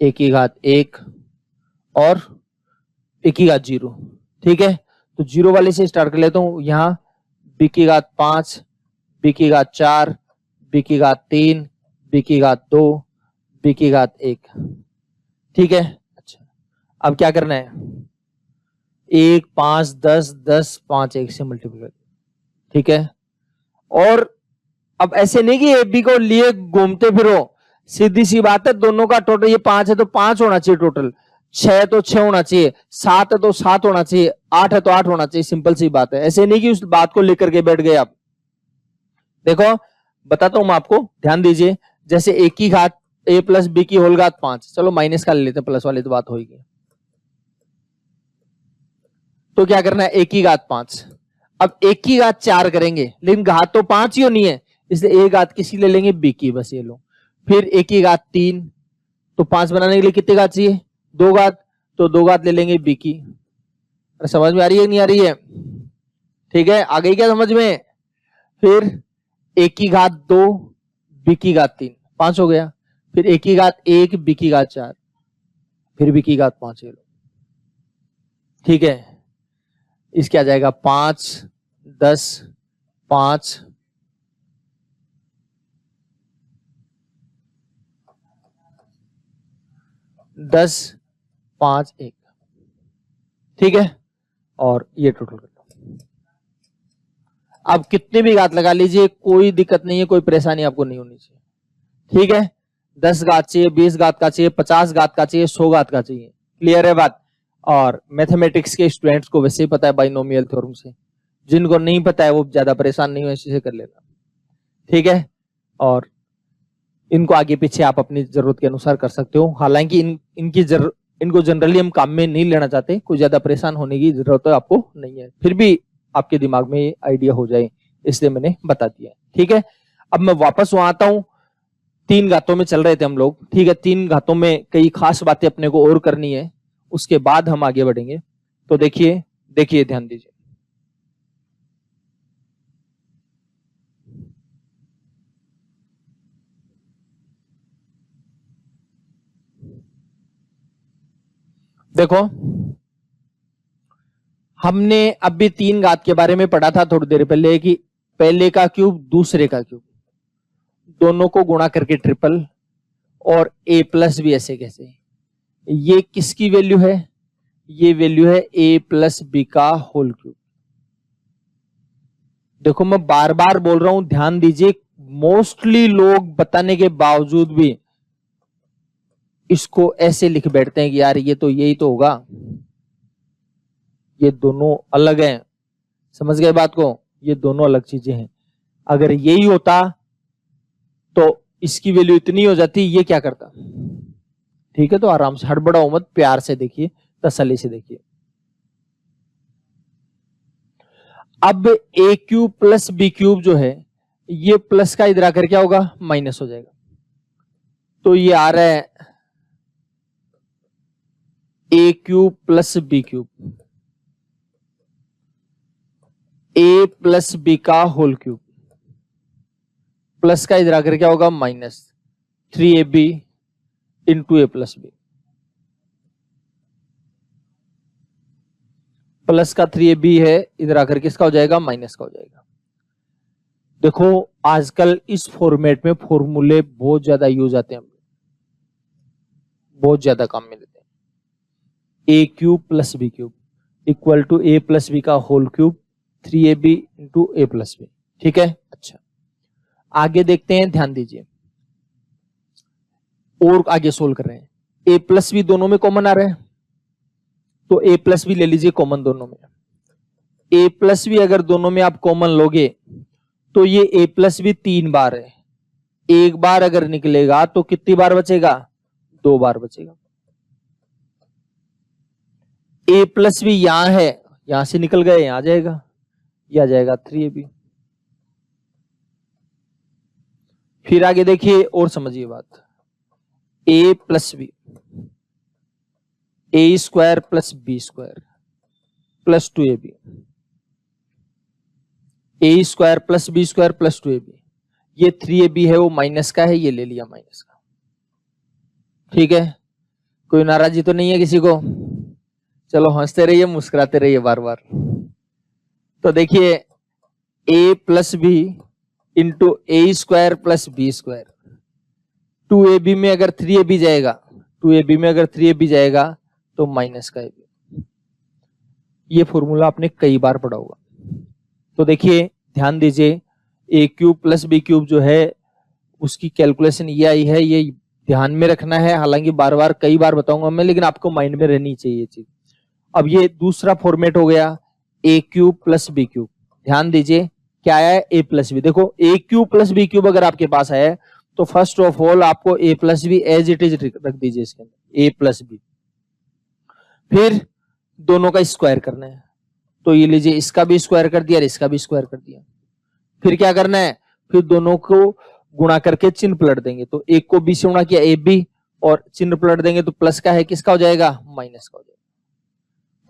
a की घात 1 और a की घात 0, ठीक है। तो 0 वाले से स्टार्ट कर लेता हूं, यहां b की घात 5, b की घात 4, b की घात 3, b की घात 2, b की घात 1, ठीक है। अच्छा, अब क्या करना है, 1 5 10 10 5 1 से मल्टीप्लाई, ठीक है। और अब ऐसे नहीं कि ए बी को लिए घूमते फिरो, सीधी सी बात है, दोनों का टोटल ये 5 है तो 5 होना चाहिए टोटल, 6 है तो 6 होना चाहिए, 7 है तो 7 होना चाहिए, 8 है तो 8 होना चाहिए। सिंपल सी बात है, ऐसे नहीं कि उस बात को लेकर के बैठ गए आप। देखो बताता हूं मैं आपको, ध्यान दीजिए। जैसे ए की घात a प्लस बी की होल घात 5, चलो माइनस का ले लेते हैं, प्लस वाली तो बात होगी। तो क्या करना है, a की घात 5। अब a की घात 4 करेंगे, लेकिन घात तो 5 ही होनी है, इसलिए a घात किसी ले लेंगे, b की, बस ये लो। फिर a की घात 3, तो 5 बनाने के लिए कितने घात चाहिए, 2 घात, तो 2 घात ले लेंगे b की। समझ में आ रही है नहीं आ रही है? ठीक है, आ गई क्या समझ में? फिर a की घात 2, b की घात 3, 5 हो गया। फिर a की घात 1, b की घात 4, फिर b की घात 5, ठीक है। इसके आ जाएगा 5, 10, 5, 10, 5, 1, ठीक है। और ये टोटल कर लो। अब कितने भी घात लगा लीजिए, कोई दिक्कत नहीं है, कोई परेशानी आपको नहीं होनी चाहिए, ठीक है। 10 घात चाहिए, 20 घात का चाहिए, 50 घात का चाहिए, 100 घात का चाहिए, क्लियर है बात? और मैथमेटिक्स के स्टूडेंट्स को वैसे ही पता है बाइनोमियल थ्योरम से, जिनको नहीं पता है वो ज्यादा परेशान नहीं हो, ऐसे से कर लेना, ठीक है। और इनको आगे पीछे आप अपनी जरूरत के अनुसार कर सकते हो। हालांकि इनको जनरली हम काम में नहीं लेना चाहते, कोई ज्यादा परेशान होने की जरूरत आपको नहीं है, फिर भी आपके दिमाग में आइडिया हो जाए इसलिए मैंने बता दिया, ठीक है। अब मैं वापस वहां आता हूं, 3 घातों में चल रहे थे हम लोग, ठीक है। 3 घातों में कई खास बातें अपने को और करनी है, उसके बाद हम आगे बढ़ेंगे। तो देखिए ध्यान दीजिए। देखो हमने अभी 3 घात के बारे में पढ़ा था थोड़ी देर पहले कि पहले का क्यूब दूसरे का क्यूब, दोनों को गुणा करके ट्रिपल, और a प्लस भी ऐसे कैसे, ये किसकी वैल्यू है, ये वैल्यू है a प्लस बी का होल क्यूब। देखो मैं बार बार बोल रहा हूं, ध्यान दीजिए, मोस्टली लोग बताने के बावजूद भी इसको ऐसे लिख बैठते हैं कि यार ये तो यही तो होगा, ये दोनों अलग हैं। समझ गए बात को? ये दोनों अलग चीजें हैं। अगर यही होता तो इसकी वैल्यू इतनी हो जाती, ये क्या करता? ठीक है, तो आराम से हड़बड़ाओ मत, प्यार से देखिए, तसल्ली से देखिए। अब ए क्यूब प्लस बी क्यूब जो है, ये प्लस का इधर आकर क्या होगा, माइनस हो जाएगा। तो ये आ रहा है ए क्यूब प्लस बी क्यूब, ए प्लस बी का होल क्यूब, प्लस का इधर आकर क्या होगा, माइनस 3ab इंटू ए प्लस बी, प्लस का 3ab है, इधर आकर किसका हो जाएगा, माइनस का हो जाएगा। देखो आजकल इस फॉर्मेट में फॉर्मूले बहुत ज्यादा यूज आते हैं, बहुत ज्यादा काम में देते हैं। A cube plus B cube equal to a plus B का होल क्यूब 3ab इंटू ए प्लस बी, ठीक है। अच्छा आगे देखते हैं, ध्यान दीजिए, और आगे सोल्व कर रहे हैं। ए प्लस बी दोनों में कॉमन आ रहा है, तो ए प्लस बी ले लीजिए कॉमन दोनों में। ए प्लस बी अगर दोनों में आप कॉमन लोगे तो ये ए प्लस बी 3 बार है, एक बार अगर निकलेगा तो कितनी बार बचेगा, 2 बार बचेगा। ए प्लस बी यहां है, यहां से निकल गए, यहां आ जाएगा, यह आ जाएगा 3ab। फिर आगे देखिए और समझिए बात, a plus b, a square plus B square plus 2ab, a square plus B square plus 2ab, ये 3ab है वो माइनस का है, ये ले लिया माइनस का, ठीक है। कोई नाराजगी तो नहीं है किसी को? चलो हंसते रहिए, मुस्कुराते रहिए बार बार। तो देखिए a plus B into A square plus B square, 2ab में अगर 3ab जाएगा, 2ab में अगर 3ab जाएगा तो माइनस का ab। ये फॉर्मूला आपने कई बार पढ़ा होगा। तो देखिए ध्यान दीजिए, ए क्यूब प्लस बी क्यूब जो है उसकी कैलकुलेशन ये आई है, ये ध्यान में रखना है। हालांकि बार बार कई बार बताऊंगा मैं, लेकिन आपको माइंड में रहनी चाहिए ये चीज। अब ये दूसरा फॉर्मेट हो गया a cube plus B cube. ध्यान दीजिए क्या आया है, ए प्लस बी। देखो a cube plus B cube अगर आपके पास है तो फर्स्ट ऑफ ऑल आपको a plus b as it is रख दीजिए इसके अंदर, ए प्लस बी। फिर दोनों का स्क्वायर करना है, तो ये लीजिए इसका भी स्क्वायर कर दिया और इसका भी स्क्वायर कर दिया। फिर क्या करना है, फिर दोनों को गुणा करके चिन्ह पलट देंगे। तो एक को बी से गुणा किया ए बी, और चिन्ह पलट देंगे तो प्लस का है किसका हो जाएगा, माइनस का हो जाएगा।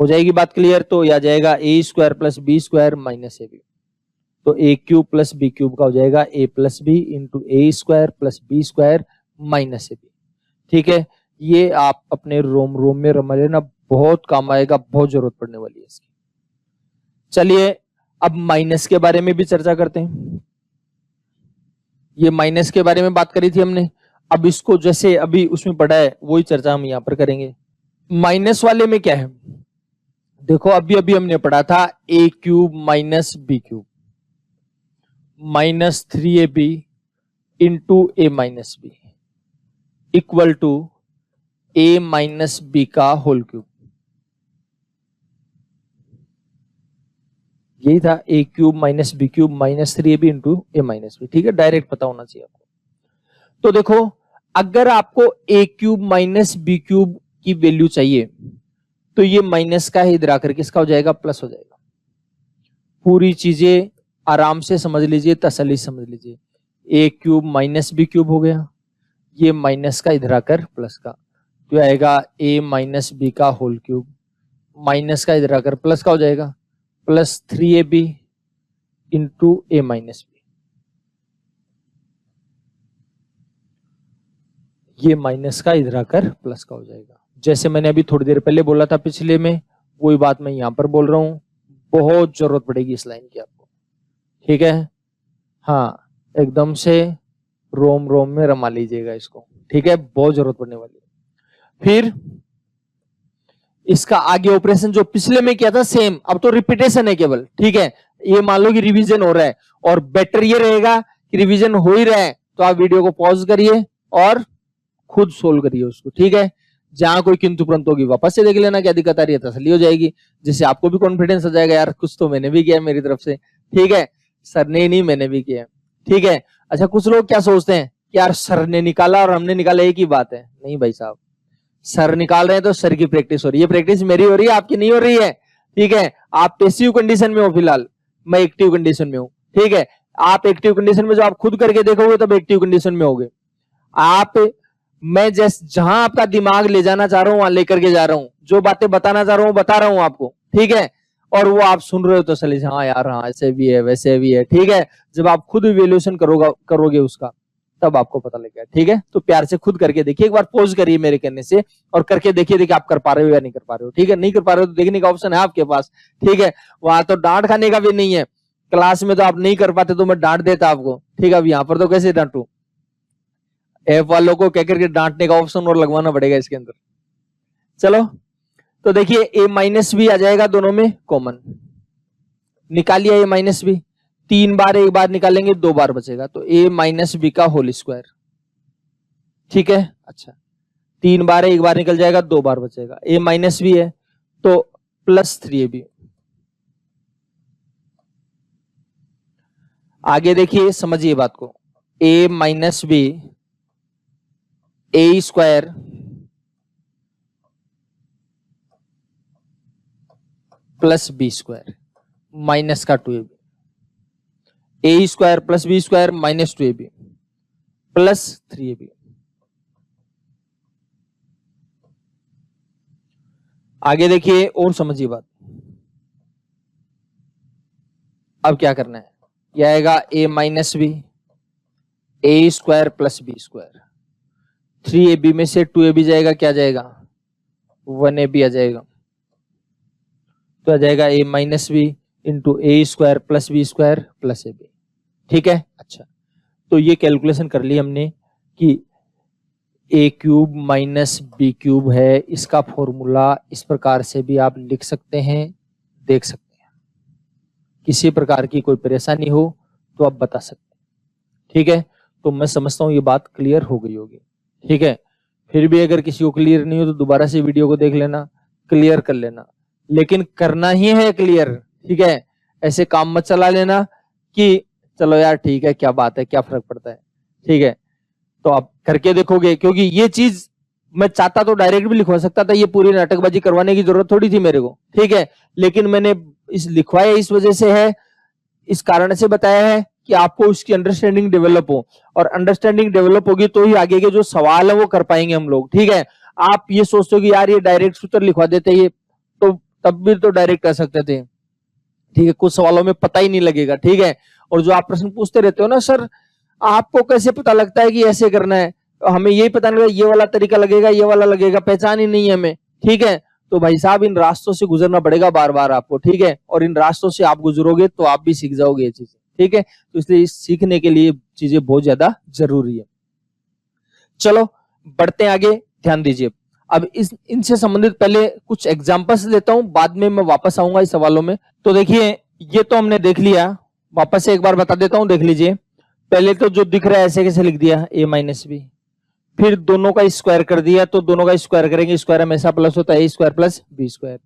हो जाएगी बात क्लियर। तो यह जाएगा a square plus B square minus A b. तो a cube plus B cube का हो जाएगा a plus B into A square plus B square minus A b. ठीक है, ये आप अपने रोम रोम में रमा लेना, बहुत काम आएगा, बहुत जरूरत पड़ने वाली है इसकी। चलिए अब माइनस के बारे में भी चर्चा करते हैं। ये माइनस के बारे में बात करी थी हमने, अब इसको जैसे अभी उसमें पढ़ा है वही चर्चा हम यहां पर करेंगे। माइनस वाले में क्या है, देखो अभी अभी हमने पढ़ा था a cube minus B cube minus 3ab into A minus b equal to a minus B का होल क्यूब। यही था a cube minus B cube minus 3ab into A minus b. ठीक है, डायरेक्ट पता होना चाहिए आपको। तो देखो अगर आपको ए क्यूब माइनस बी क्यूब की वैल्यू चाहिए तो ये माइनस का ही इधर आकर किसका हो जाएगा, प्लस हो जाएगा। पूरी चीजें आराम से समझ लीजिए, तसल्ली समझ लीजिए। ए क्यूब माइनस बी क्यूब हो गया, ये माइनस का इधर आकर प्लस का, तो आएगा ए माइनस बी का होल क्यूब, माइनस का इधर आकर प्लस का हो जाएगा, प्लस 3ab इंटू ए माइनस बी। ये माइनस का इधर आकर प्लस का हो जाएगा। जैसे मैंने अभी थोड़ी देर पहले बोला था पिछले में, वही बात मैं यहां पर बोल रहा हूं। बहुत जरूरत पड़ेगी इस लाइन की आपको। ठीक है, हाँ एकदम से रोम रोम में रमा लीजिएगा इसको। ठीक है, बहुत जरूरत पड़ने वाली है। फिर इसका आगे ऑपरेशन जो पिछले में किया था सेम, अब तो रिपीटेशन है केवल। ठीक है, ये मान लो कि रिवीजन हो रहा है, और बेटर ये रहेगा कि रिवीजन हो ही रहा है तो आप वीडियो को पॉज करिए और खुद सोल्व करिए उसको। ठीक है, जहां कोई किंतु परंतु होगी वापस से देख लेना, क्या दिक्कत आ रही है, तसल्ली हो जाएगी, जिससे आपको भी कॉन्फिडेंस हो जाएगा, यार कुछ तो मैंने भी किया मेरी तरफ से। ठीक है, सर ने नहीं मैंने भी किया। ठीक है, अच्छा कुछ लोग क्या सोचते हैं कि यार सर ने निकाला और हमने निकाला एक ही बात है। नहीं भाई साहब, सर निकाल रहे हैं तो सर की प्रैक्टिस हो रही है, प्रैक्टिस मेरी हो रही है, आपकी नहीं हो रही है। ठीक है, आप पैसिव कंडीशन में हो फिलहाल, मैं एक्टिव कंडीशन में हूं। ठीक है, आप एक्टिव कंडीशन में जो आप खुद करके देखोगे तब एक्टिव कंडीशन में होगे आप। मैं जहां आपका दिमाग ले जाना चाह रहा हूं वहां लेकर के जा रहा हूं, जो बातें बताना चाह रहा हूं बता रहा हूं आपको। ठीक है, और वो आप सुन रहे हो तो चले हाँ यार हाँ ऐसे भी है वैसे भी है। ठीक है, जब आप खुद इवेल्यूएशन करोगे उसका तब आपको पता लगेगा। ठीक है, तो प्यार से खुद करके देखिए, एक बार पॉज करिए मेरे कहने से और करके देखिए आप कर पा रहे हो या नहीं कर पा रहे हो। ठीक है, नहीं कर पा रहे हो तो देखने का ऑप्शन है आपके पास। ठीक है, वहां तो डांट खाने का भी नहीं है, क्लास में तो आप नहीं कर पाते तो मैं डांट देता आपको। ठीक है, अब यहाँ पर तो कैसे डांटू, एफ वालों को कहकर के डांटने का ऑप्शन और लगवाना पड़ेगा इसके अंदर। चलो तो देखिए ए माइनस बी आ जाएगा दोनों में कॉमन, निकालिए ए माइनस बी, 3 बार एक बार निकालेंगे 2 बार बचेगा, तो ए माइनस बी का होल स्क्वायर। ठीक है, अच्छा 3 बार एक बार निकल जाएगा 2 बार बचेगा, ए माइनस बी है तो प्लस 3ab। आगे देखिए समझिए बात को, a minus b a square plus B square minus का 2ab, a square plus B square minus 2ab plus 3ab। आगे देखिए और समझिए बात। अब क्या करना है, यह आएगा a minus b a square plus B square, 3ab में से 2ab जाएगा, क्या जाएगा 1ab आ जाएगा, तो आ जाएगा a minus B into A square plus B square plus ab। ठीक है, अच्छा तो ये कैलकुलेशन कर ली हमने कि ए क्यूब माइनस बी क्यूब है, इसका फॉर्मूला इस प्रकार से भी आप लिख सकते हैं, देख सकते हैं। किसी प्रकार की कोई परेशानी हो तो आप बता सकते हैं। ठीक है, तो मैं समझता हूं ये बात क्लियर हो गई होगी। ठीक है, फिर भी अगर किसी को क्लियर नहीं हो तो दोबारा से वीडियो को देख लेना, क्लियर कर लेना, लेकिन करना ही है क्लियर। ठीक है, ऐसे काम मत चला लेना कि चलो यार ठीक है, क्या बात है, क्या फर्क पड़ता है। ठीक है, तो आप करके देखोगे, क्योंकि ये चीज मैं चाहता तो डायरेक्ट भी लिखवा सकता था, ये पूरी नाटकबाजी करवाने की जरूरत थोड़ी थी मेरे को। ठीक है, लेकिन मैंने इस लिखवाया इस वजह से है, इस कारण से बताया है कि आपको उसकी अंडरस्टैंडिंग डेवलप हो, और अंडरस्टैंडिंग डेवलप होगी तो ही आगे के जो सवाल है वो कर पाएंगे हम लोग। ठीक है, आप ये सोचते हो कि यार ये डायरेक्ट सूत्र लिखवा देते, ये तो तब भी तो डायरेक्ट कर सकते थे। ठीक है, कुछ सवालों में पता ही नहीं लगेगा। ठीक है, और जो आप प्रश्न पूछते रहते हो ना, सर आपको कैसे पता लगता है कि ऐसे करना है, हमें यही पता नहीं, ये वाला तरीका लगेगा, ये वाला लगेगा, पहचान ही नहीं है हमें। ठीक है, तो भाई साहब इन रास्तों से गुजरना पड़ेगा बार बार आपको। ठीक है, और इन रास्तों से आप गुजरोगे तो आप भी सीख जाओगे ये चीजें। ठीक है, तो इसलिए इस सीखने के लिए चीजें बहुत ज्यादा जरूरी है। चलो बढ़ते हैं आगे, ध्यान दीजिए। अब इनसे संबंधित पहले कुछ एग्जांपल्स लेता हूं, बाद में मैं वापस आऊंगा इस सवालों में। तो देखिए, ये तो हमने देख लिया, वापस से एक बार बता देता हूं, देख लीजिए। पहले तो जो दिख रहा है ऐसे कैसे लिख दिया, a माइनस बी, फिर दोनों का स्क्वायर कर दिया, तो दोनों का स्क्वायर करेंगे, स्क्वायर हमेशा प्लस होता है, ए स्क्वायर प्लस बी स्क्वायर,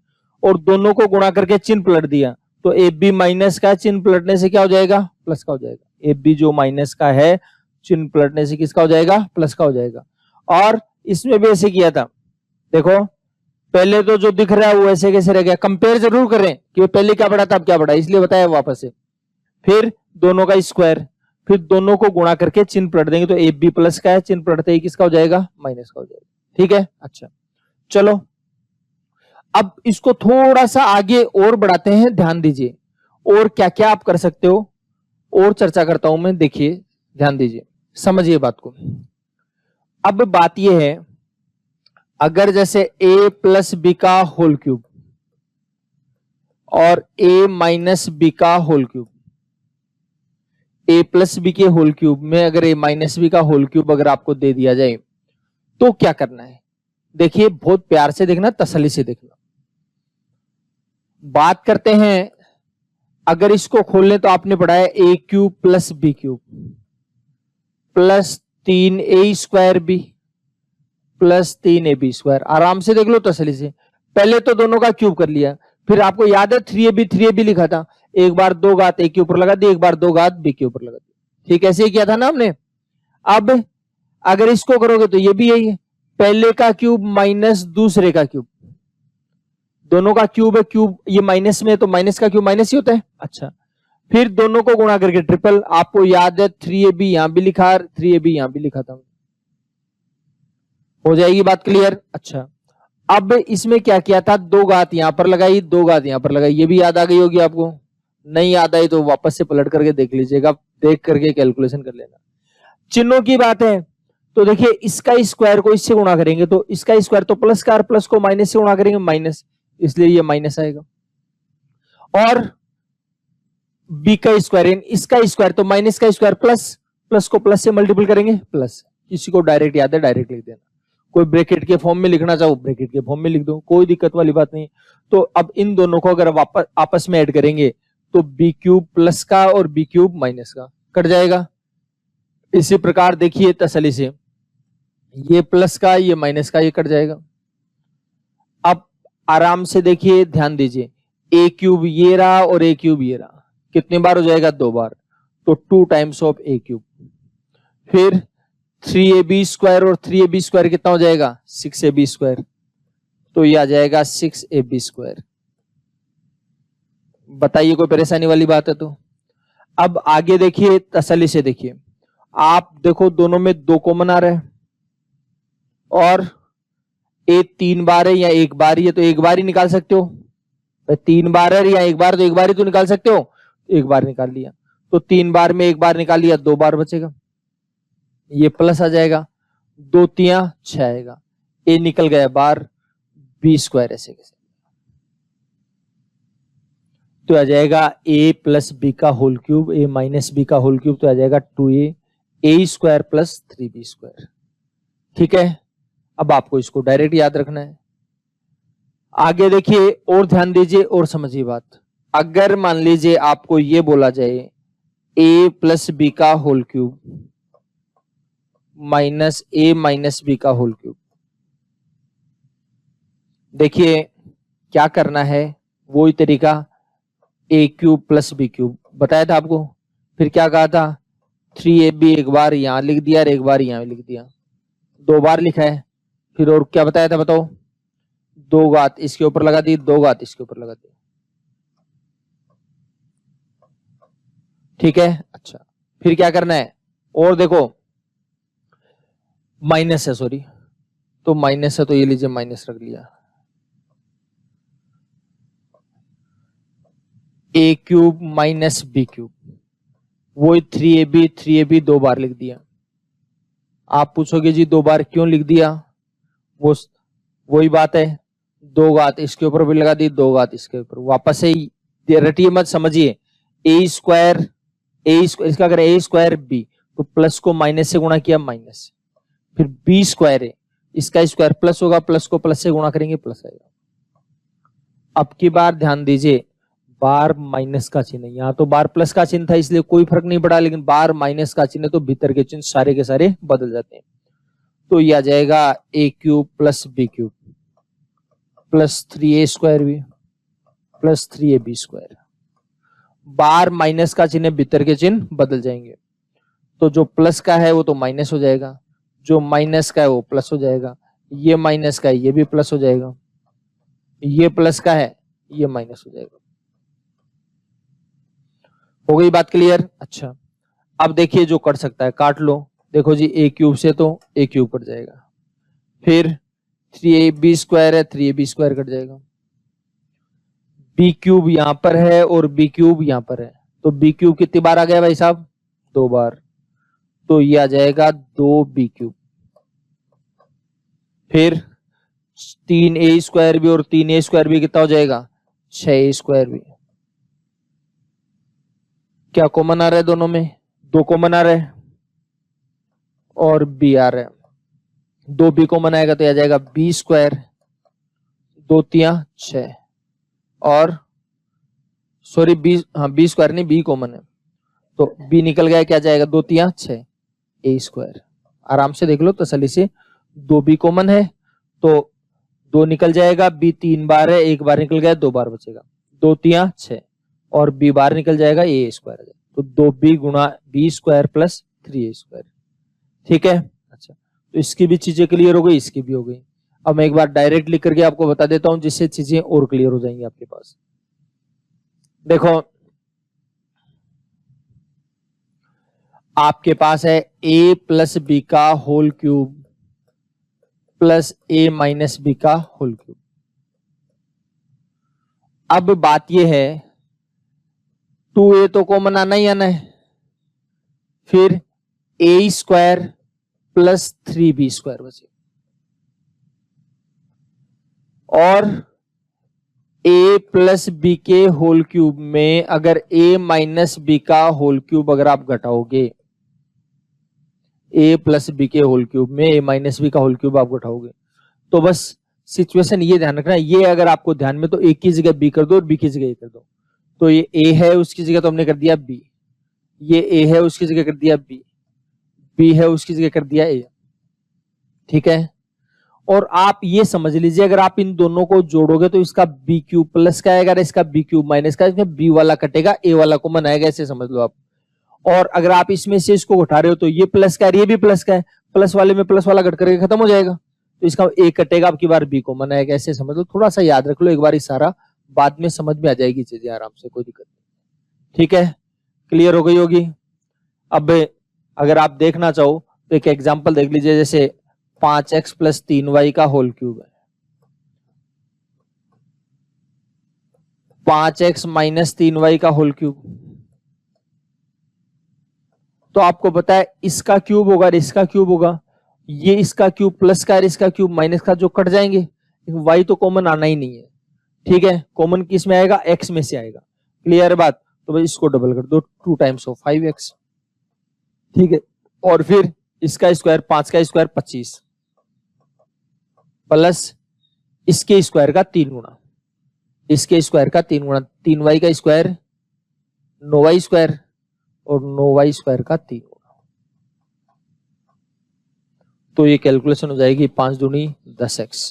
और दोनों को गुणा करके चिन्ह पलट दिया, तो ए बी माइनस का चिन्ह पलटने से क्या हो जाएगा, प्लस का हो जाएगा। ए बी जो माइनस का है, चिन्ह पलटने से किसका हो जाएगा, प्लस का हो जाएगा। और इसमें भी ऐसे किया था, देखो पहले तो जो दिख रहा है वो ऐसे कैसे रह गया, कंपेयर जरूर करें कि पहले क्या पढ़ा था अब क्या पढ़ा, इसलिए बताया वापस से। फिर दोनों का स्क्वायर, फिर दोनों को गुणा करके चिन्ह पलट देंगे, तो ए बी प्लस का है, चिन्ह पलटते ही किसका हो जाएगा, माइनस का हो जाएगा। ठीक है, अच्छा चलो अब इसको थोड़ा सा आगे और बढ़ाते हैं, ध्यान दीजिए और क्या क्या आप कर सकते हो, और चर्चा करता हूं मैं। देखिए ध्यान दीजिए, समझिए बात को। अब बात यह है, अगर जैसे a प्लस बी का होल क्यूब और a माइनस बी का whole cube, a plus B के होल क्यूब में अगर a माइनस बी का होल क्यूब अगर आपको दे दिया जाए तो क्या करना है। देखिए बहुत प्यार से देखना, तसल्ली से देखना। बात करते हैं, अगर इसको खोल लें तो आपने पढ़ा है a cube plus B cube plus 3a square b plus 3ab square. आराम से देख लो तसल्ली से। पहले तो दोनों का क्यूब कर लिया, फिर आपको याद है 3ab लिखा था, एक बार 2 घात a के ऊपर लगा दी, एक बार 2 घात b के ऊपर लगा दी। ठीक, ऐसे ही किया था ना हमने। अब अगर इसको करोगे तो ये भी यही है, पहले का क्यूब माइनस दूसरे का क्यूब, दोनों का क्यूब है, क्यूब ये माइनस में है तो माइनस का क्यूब माइनस ही होता है। अच्छा, फिर दोनों को गुणा करके ट्रिपल, आपको याद है 3ab यहां भी लिखा, 3ab यहां भी लिखा था। हो जाएगी बात क्लियर। अच्छा, अब इसमें क्या किया था, 2 घात यहां पर लगाई, 2 घात यहां पर लगाई, ये भी याद आ गई होगी आपको। नहीं याद आई तो वापस से पलट करके देख लीजिएगा, देख करके कैलकुलेशन कर लेना। चिन्हों की बात है तो देखिए, इसका स्क्वायर को इससे गुणा करेंगे तो इसका स्क्वायर तो प्लस का, प्लस को माइनस से गुणा करेंगे माइनस, इसलिए ये माइनस आएगा। और बी का स्क्वायर, इसका स्क्वायर तो माइनस का स्क्वायर प्लस, प्लस को प्लस से मल्टीपल करेंगे प्लस। किसी को डायरेक्ट याद है डायरेक्ट लिख देना, कोई ब्रैकेट के फॉर्म में लिखना चाहो ब्रैकेट के फॉर्म में लिख दो, कोई दिक्कत वाली बात नहीं। तो अब इन दोनों को अगर वापस आपस में ऐड करेंगे तो बी क्यूब प्लस का और बी क्यूब माइनस का कट जाएगा। इसी प्रकार देखिए तसल्ली से, ये प्लस का ये माइनस का ये कट जाएगा। अब आराम से देखिए, ध्यान दीजिए, ए क्यूब ये रहा और ए क्यूब ये रहा, कितनी बार हो जाएगा, 2 बार, तो 2 टाइम्स ऑफ ए क्यूब। फिर 3ab स्क्वायर और 3ab स्क्वायर कितना हो जाएगा, 6ab स्क्वायर, तो ये आ जाएगा 6ab स्क्वायर। बताइए कोई परेशानी वाली बात है तो। अब आगे देखिए तसल्ली से देखिए, आप देखो दोनों में 2 कॉमन आ रहा है और ए 3 बार है या 1 बार ही है, तो 1 बार ही निकाल सकते हो। 3 बार है या 1 बार, तो 1 बार ही तो निकाल सकते हो, 1 बार निकाल लिया, तो 3 बार में 1 बार निकाल लिया, 2 बार बचेगा, ये प्लस आ जाएगा, 2 3 6 आएगा, ए निकल गया बार, बी स्क्वायर ऐसे कैसे, तो आ जाएगा a प्लस बी का whole cube, a minus B का होल क्यूब, तो आ जाएगा 2a square plus 3b square. ठीक है, अब आपको इसको डायरेक्ट याद रखना है। आगे देखिए और ध्यान दीजिए और समझिए बात। अगर मान लीजिए आपको ये बोला जाए a प्लस बी का होल क्यूब माइनस ए माइनस बी का होल क्यूब। देखिए क्या करना है, वही तरीका, ए क्यूब प्लस बी क्यूब बताया था आपको। फिर क्या कहा था, 3ab एक बार यहां लिख दिया और एक बार यहां लिख दिया, 2 बार लिखा है। फिर और क्या बताया था बताओ, 2 घात इसके ऊपर लगा दी, 2 घात इसके ऊपर लगा दी। ठीक है, अच्छा फिर क्या करना है, और देखो माइनस है, सॉरी, तो माइनस है तो ये लीजिए माइनस रख लिया, ए क्यूब माइनस बी क्यूब, वही 3ab 2 बार लिख दिया। आप पूछोगे जी 2 बार क्यों लिख दिया, वो वही बात है, 2 घात इसके ऊपर भी लगा दी, 2 घात इसके ऊपर, वापस से रटिए मत, समझिए, ए स्क्वायर इसका अगर ए स्क्वायर बी तो प्लस को माइनस से गुणा किया माइनस, फिर बी स्क्वायर है इसका स्क्वायर प्लस होगा, प्लस को प्लस से गुणा करेंगे प्लस आएगा। अब की बार ध्यान दीजिए, बार माइनस का चिन्ह है, यहाँ तो बार प्लस का चिन्ह था इसलिए कोई फर्क नहीं पड़ा, लेकिन बार माइनस का चिन्ह है तो भीतर के चिन्ह सारे के सारे बदल जाते हैं। तो ये आ जाएगा a cube plus B cube plus 3a square b plus 3ab square. बार माइनस का चिन्ह, भीतर के चिन्ह बदल जाएंगे, तो जो प्लस का है वो तो माइनस हो जाएगा, जो माइनस का है वो प्लस हो जाएगा, ये माइनस का है ये भी प्लस हो जाएगा, ये प्लस का है ये माइनस हो जाएगा। हो गई बात क्लियर? अच्छा अब देखिए जो कर सकता है काट लो, देखो जी ए क्यूब से तो ए क्यूब कट जाएगा, फिर 3ab स्क्वायर है 3ab स्क्वायर कट जाएगा, बी क्यूब यहां पर है और बी क्यूब यहां पर है, तो बी क्यूब कितनी बार आ गया भाई साहब, 2 बार, तो ये आ जाएगा 2b क्यूब, फिर 3a स्क्वायर भी और 3a स्क्वायर भी कितना हो जाएगा, 6a स्क्वायर भी। क्या कॉमन आ रहा है दोनों में, 2 कॉमन आ रहा है और b आ रहा है, 2b कॉमन आएगा तो आ जाएगा b स्क्वायर, 2 तिया 6, और सॉरी b, हाँ b स्क्वायर नहीं b कॉमन है, तो b निकल गया, क्या जाएगा 2 तिया 6 a स्क्वायर। आराम से देख लो तसल्ली से, 2b कॉमन है तो 2 निकल जाएगा, b 3 बार है, 1 बार निकल गया, 2 बार बचेगा, 2 तिया 6 और b बार निकल जाएगा, a स्क्वायर, तो 2b गुणा b square plus 3a square. ठीक है, अच्छा तो इसकी भी चीजें क्लियर हो गई, इसकी भी हो गई। अब मैं एक बार डायरेक्ट लिख करके आपको बता देता हूं जिससे चीजें और क्लियर हो जाएंगी आपके पास। देखो आपके पास है a प्लस बी का whole cube plus a minus B का होल क्यूब। अब बात यह है 2a तो कॉमन आना ही आना है, फिर a square plus 3b square बचे, और a प्लस बी के होल क्यूब में अगर a माइनस बी का होल क्यूब अगर आप घटाओगे, a प्लस बी के होल क्यूब में a माइनस बी का होल क्यूब आप घटाओगे, तो बस सिचुएशन ये ध्यान रखना, ये अगर आपको ध्यान में, तो a की जगह b कर दो और b की जगह a कर दो, तो ये a है उसकी जगह तो हमने कर दिया b, ये a है उसकी जगह कर दिया b, b है उसकी जगह कर दिया a। ठीक है, और आप ये समझ लीजिए अगर आप इन दोनों को जोड़ोगे तो इसका बी क्यूब प्लस का आएगा, इसका बी क्यूब माइनस का, इसमें बी वाला कटेगा ए वाला कॉमन आएगा, ऐसे समझ लो आप। और अगर आप इसमें से इसको उठा रहे हो तो ये प्लस का है ये भी प्लस का है, प्लस वाले में प्लस वाला घट करके खत्म हो जाएगा, तो इसका ए कटेगा, आपकी बार बी कॉमन आएगा, ऐसे समझ लो, थोड़ा सा याद रख लो एक बार, सारा बाद में समझ में आ जाएगी चीजें आराम से, कोई दिक्कत नहीं। ठीक है, क्लियर हो गई होगी। अब अगर आप देखना चाहो तो एक एग्जाम्पल देख लीजिए, जैसे 5x प्लस 3y का होल क्यूब है, 5x माइनस 3y का होल क्यूब, तो आपको पता है इसका क्यूब होगा और इसका क्यूब होगा, ये इसका क्यूब प्लस का और इसका क्यूब माइनस का, जो कट जाएंगे, y तो कॉमन आना ही नहीं है। ठीक है, कॉमन किस में आएगा, x में से आएगा, क्लियर बात, तो भाई इसको डबल कर दो, 2 टाइम्स ऑफ 5x। ठीक है, और फिर इसका स्क्वायर, 5 का स्क्वायर 25 प्लस इसके स्क्वायर का 3 गुना, इसके स्क्वायर का 3 गुना, 3y का स्क्वायर 9y स्क्वायर और 9y स्क्वायर का 3 गुना। तो ये कैलकुलेशन हो जाएगी 5 दूनी 10x,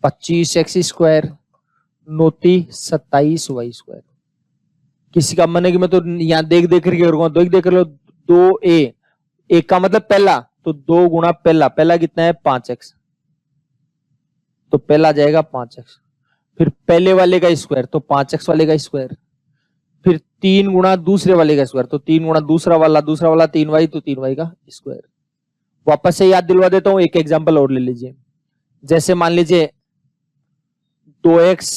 25x square, 29 27y square. किसी का मन है कि मैं तो यहाँ देख देख करके करूंगा, तो एक देख लो 2a, एक का मतलब पहला, तो 2 गुणा पहला, पहला कितना है 5x, तो पहला जाएगा 5x, फिर पहले वाले का स्क्वायर तो 5x वाले का स्क्वायर, फिर 3 गुणा दूसरे वाले का स्क्वायर तो 3 गुणा दूसरा वाला 3y तो 3y का स्क्वायर। वापस से याद दिलवा देता हूं, एक एग्जांपल और ले लीजिए। जैसे मान लीजिए 2x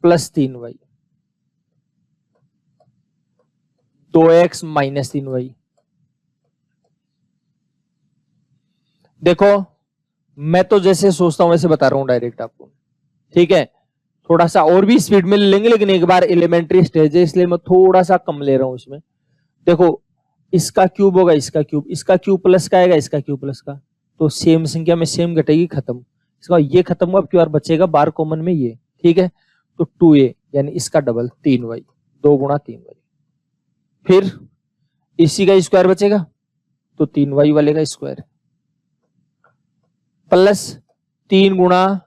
plus 3y, 2x minus 3y। देखो मैं तो जैसे सोचता हूं वैसे बता रहा हूं डायरेक्ट आपको, ठीक है। थोड़ा सा और भी स्पीड में ले लेंगे, लेकिन एक बार एलिमेंट्री स्टेज है इसलिए मैं थोड़ा सा कम ले रहा हूं इसमें। देखो इसका क्यूब होगा इसका क्यूब प्लस का आएगा इसका क्यूब प्लस का, तो सेम संख्या में सेम घटेगी, खत्म। इसका ये खत्म हुआ, क्यू आर बचेगा बार कॉमन में ये, ठीक है। तो 2a यानी इसका डबल 3y, 2 गुणा 3y, फिर इसी का स्क्वायर बचेगा तो 3y वाले का स्क्वायर, प्लस 3 गुणा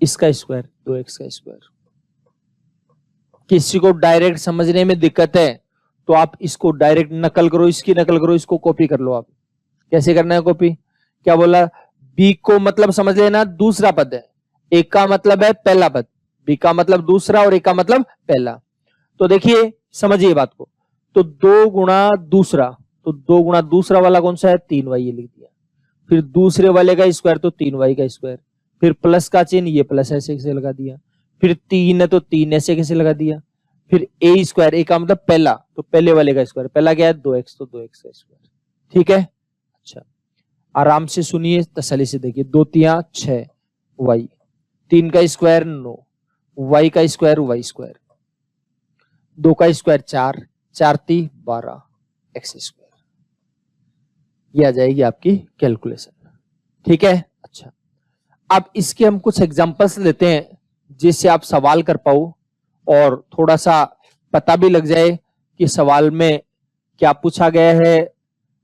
इसका स्क्वायर 2x का स्क्वायर। किसी को डायरेक्ट समझने में दिक्कत है तो आप इसको डायरेक्ट नकल करो, इसकी नकल करो, इसको कॉपी कर लो। आप कैसे करना है कॉपी, क्या बोला, b को मतलब समझ लेना दूसरा पद है, एक का मतलब है पहला पद, b का मतलब दूसरा और एक का मतलब पहला। तो देखिए समझिए बात को, तो 2 गुणा दूसरा, तो 2 गुणा दूसरा वाला कौन सा है 3y, ये लिख दिया। फिर दूसरे वाले का स्क्वायर तो 3y का स्क्वायर, फिर प्लस का चिन्ह, ये प्लस ऐसे कैसे लगा दिया, फिर 3 है तो 3 ऐसे कैसे लगा दिया, फिर a स्क्वायर, a का मतलब पहला तो पहले वाले का स्क्वायर, पहला क्या है 2x तो 2x का स्क्वायर, ठीक है। अच्छा आराम से सुनिए, तसल्ली से देखिए, 2 तिया 6 y, 3 का स्क्वायर 9, y का स्क्वायर y स्क्वायर, 2 का स्क्वायर 4, 4 ती 12 x स्क्वायर। ये आ जाएगी आपकी कैलकुलेशन, ठीक है। अच्छा अब इसके हम कुछ एग्जांपल्स लेते हैं जिससे आप सवाल कर पाओ और थोड़ा सा पता भी लग जाए कि सवाल में क्या पूछा गया है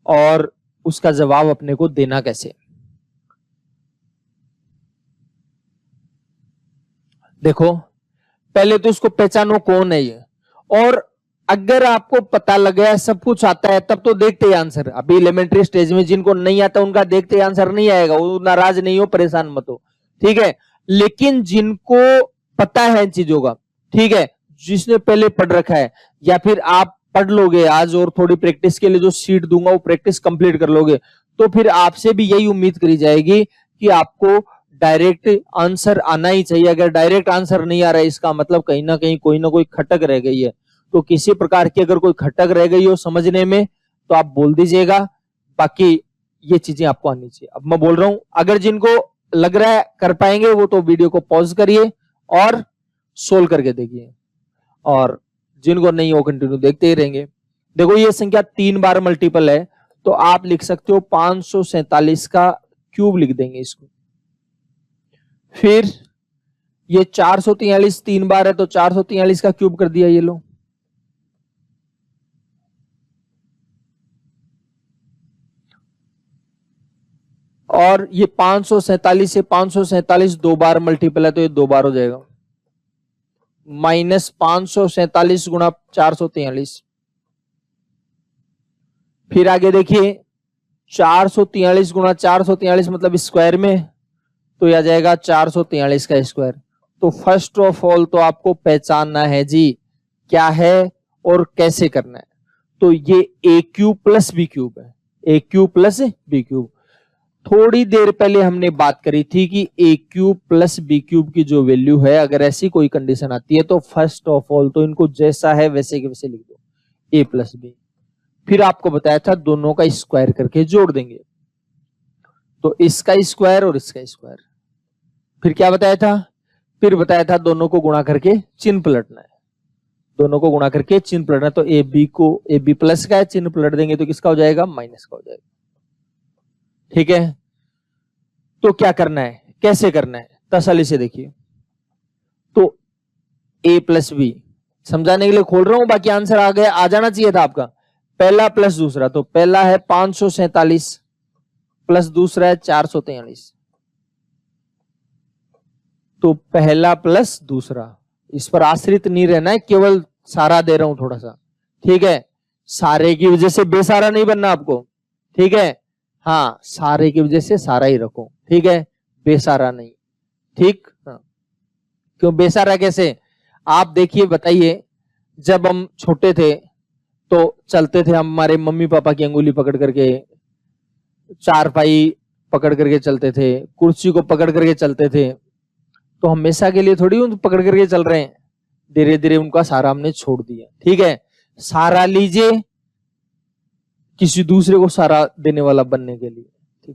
और उसका जवाब अपने को देना कैसे। देखो पहले तो उसको पहचानो कौन है ये, और अगर आपको पता लग गया सब कुछ आता है तब तो देखते ही आंसर। अभी एलिमेंट्री स्टेज में जिनको नहीं आता उनका देखते ही आंसर नहीं आएगा, वो नाराज नहीं हो, परेशान मत हो, ठीक है। लेकिन जिनको पता है इन चीजों का, ठीक है, जिसने पहले पढ़ रखा है, या फिर आप पढ़ लोगे आज और थोड़ी प्रैक्टिस के लिए जो सीट दूंगा वो प्रैक्टिस कंप्लीट कर लोगे, तो फिर आपसे भी यही उम्मीद करी जाएगी कि आपको डायरेक्ट आंसर आना ही चाहिए। अगर डायरेक्ट आंसर नहीं आ रहा है इसका मतलब कहीं ना कहीं कोई ना कोई खटक रह गई है। तो किसी प्रकार की अगर कोई खटक रह गई हो समझने में तो आप बोल दीजिएगा, बाकी ये चीजें आपको आनी चाहिए। अब मैं बोल रहा हूं, अगर जिनको लग रहा है कर पाएंगे वो तो वीडियो को पॉज करिए और सोल्व करके देखिए, और जिनको नहीं हो कंटिन्यू देखते ही रहेंगे। देखो ये संख्या 3 बार मल्टीपल है तो आप लिख सकते हो 547 का क्यूब लिख देंगे इसको। फिर ये 443 3 बार है तो 443 का क्यूब कर दिया, ये लो। और ये 547 से 547 2 बार मल्टीपल है तो ये 2 बार हो जाएगा, माइनस 547 गुणा 443। फिर आगे देखिए 443 गुणा 443 मतलब स्क्वायर में, तो यह आ जाएगा 443 का स्क्वायर। तो फर्स्ट ऑफ ऑल तो आपको पहचानना है जी क्या है और कैसे करना है। तो ये ए क्यूब प्लस बी क्यूब है, ए क्यूब प्लस बी क्यूब। थोड़ी देर पहले हमने बात करी थी कि ए क्यूब प्लस बी क्यूब की जो वैल्यू है, अगर ऐसी कोई कंडीशन आती है तो फर्स्ट ऑफ ऑल तो इनको जैसा है वैसे के वैसे लिख दो, ए प्लस बी। फिर आपको बताया था दोनों का स्क्वायर करके जोड़ देंगे, तो इसका स्क्वायर और इसका स्क्वायर। फिर क्या बताया था, फिर बताया था दोनों को गुणा करके चिन्ह पलटना है, दोनों को गुणा करके चिन्ह पलटना है। तो ए बी को, ए बी प्लस का है, चिन्ह पलट देंगे तो किसका हो जाएगा, माइनस का हो जाएगा, ठीक है। तो क्या करना है, कैसे करना है, तसल्ली से देखिए। तो ए प्लस बी समझाने के लिए खोल रहा हूं, बाकी आंसर आ गया, आ जाना चाहिए था आपका। पहला प्लस दूसरा, तो पहला है 547 प्लस दूसरा है 443, तो पहला प्लस दूसरा, इस पर आश्रित नहीं रहना है, केवल सारा दे रहा हूं थोड़ा सा, ठीक है। सारे की वजह से बेसारा नहीं बनना आपको, ठीक है। हाँ, सारे की वजह से सारा ही रखो, ठीक है, बेसारा नहीं, ठीक। हाँ, क्यों बेसारा कैसे, आप देखिए बताइए, जब हम छोटे थे तो चलते थे, हमारे मम्मी पापा की अंगुली पकड़ करके, चारपाई पकड़ करके चलते थे, कुर्सी को पकड़ करके चलते थे, तो हमेशा के लिए थोड़ी उन पकड़ करके चल रहे हैं, धीरे धीरे उनका सहारा हमने छोड़ दिया, ठीक है। सहारा लीजिए किसी दूसरे को सहारा देने वाला बनने के लिए,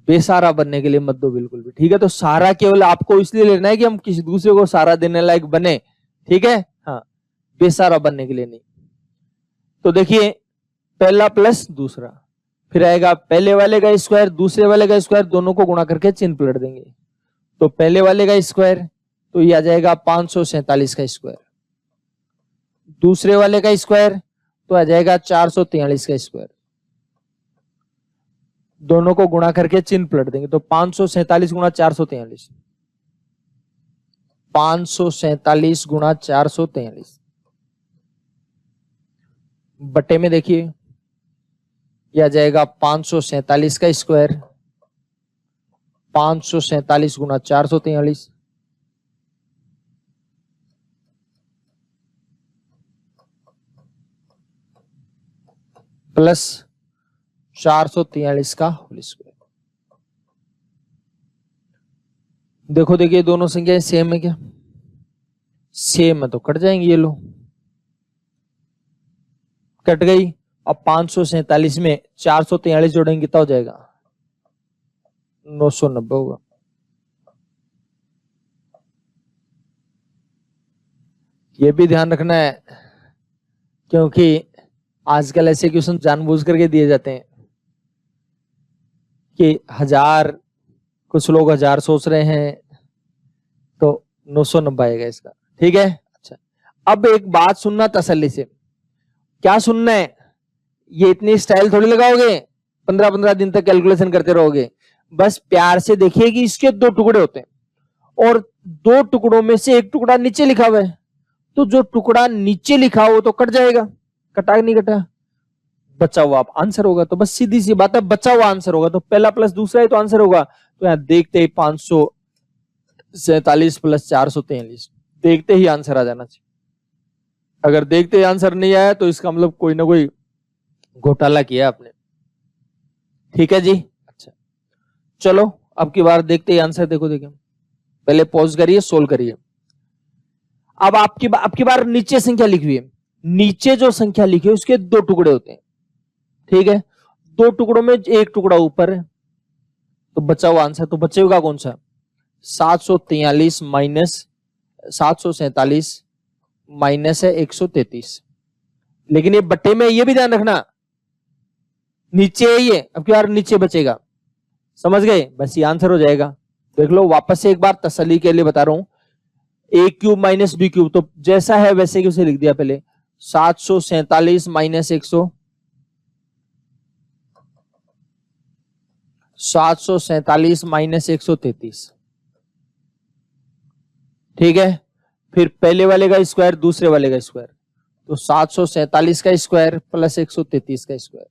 बेसहारा बनने के लिए मत दो बिल्कुल भी, ठीक है। तो सहारा केवल आपको इसलिए लेना है कि हम किसी दूसरे को सहारा देने लायक बने, ठीक है। हाँ, बेसहारा बनने के लिए नहीं। तो देखिए, पहला प्लस दूसरा, फिर आएगा पहले वाले का स्क्वायर दूसरे वाले का स्क्वायर, दोनों को गुणा करके चिन्ह पलट देंगे। तो पहले वाले का स्क्वायर तो ये आ जाएगा 547 का स्क्वायर, दूसरे वाले का स्क्वायर तो आ जाएगा 443 का स्क्वायर, दोनों को गुणा करके चिन्ह पलट देंगे। तो 547 गुणा 443, 547 गुणा 443 बटे में देखिए यह आ जाएगा 547 का स्क्वायर, 547 गुणा 443 प्लस 443 का होल स्क्वायर। देखो देखिए, दोनों संख्याएं सेम है क्या, सेम है तो कट जाएंगी, ये लो कट गई। अब 547 में 443 जोड़ेंगे कितना हो जाएगा, 990 होगा। ये भी ध्यान रखना है, क्योंकि आजकल ऐसे क्वेश्चन जानबूझ करके दिए जाते हैं कि 1000, कुछ लोग 1000 सोच रहे हैं, तो 990 आएगा इसका, ठीक है। अच्छा, अब एक बात सुनना तसल्ली से, क्या सुनना है, ये इतनी स्टाइल थोड़ी लगाओगे, 15-15 दिन तक कैलकुलेशन करते रहोगे, बस प्यार से देखिए कि इसके 2 टुकड़े होते हैं और 2 टुकड़ों में से एक टुकड़ा नीचे लिखा हुआ है, तो जो टुकड़ा नीचे लिखा हो तो कट जाएगा, कटा नहीं कटा, बचा हुआ आप आंसर होगा। तो बस सीधी सी बात है, बचा हुआ आंसर होगा, तो पहला प्लस दूसरा ही तो आंसर होगा। तो यहां देखते ही 547 प्लस 443, देखते ही आंसर आ जाना चाहिए। अगर देखते ही आंसर नहीं आया तो इसका मतलब कोई ना कोई घोटाला किया आपने, ठीक है जी। अच्छा, चलो अब की बार देखते ही आंसर, देखो देखिए, पहले पॉज करिए, सोल्व करिए। अब आपकी बार नीचे संख्या लिखी हुई है, नीचे जो संख्या लिखी है उसके 2 टुकड़े होते हैं, ठीक है। 2 टुकड़ों में एक टुकड़ा ऊपर है, तो बचा हुआ आंसर, तो बचेगा कौन सा, 743 माइनस 747 माइनस है 133। लेकिन ये बट्टे में ये भी ध्यान रखना, नीचे है ये, अब की बार नीचे बचेगा, समझ गए, बस ये आंसर हो जाएगा। देख लो, वापस से एक बार तसल्ली के लिए बता रहा हूं, ए क्यूब माइनस बी क्यूब, तो जैसा है वैसे ही उसे लिख दिया पहले, 747 माइनस 747 माइनस 133, ठीक है। फिर पहले वाले का स्क्वायर दूसरे वाले का स्क्वायर, तो 747 का स्क्वायर प्लस 133 का स्क्वायर,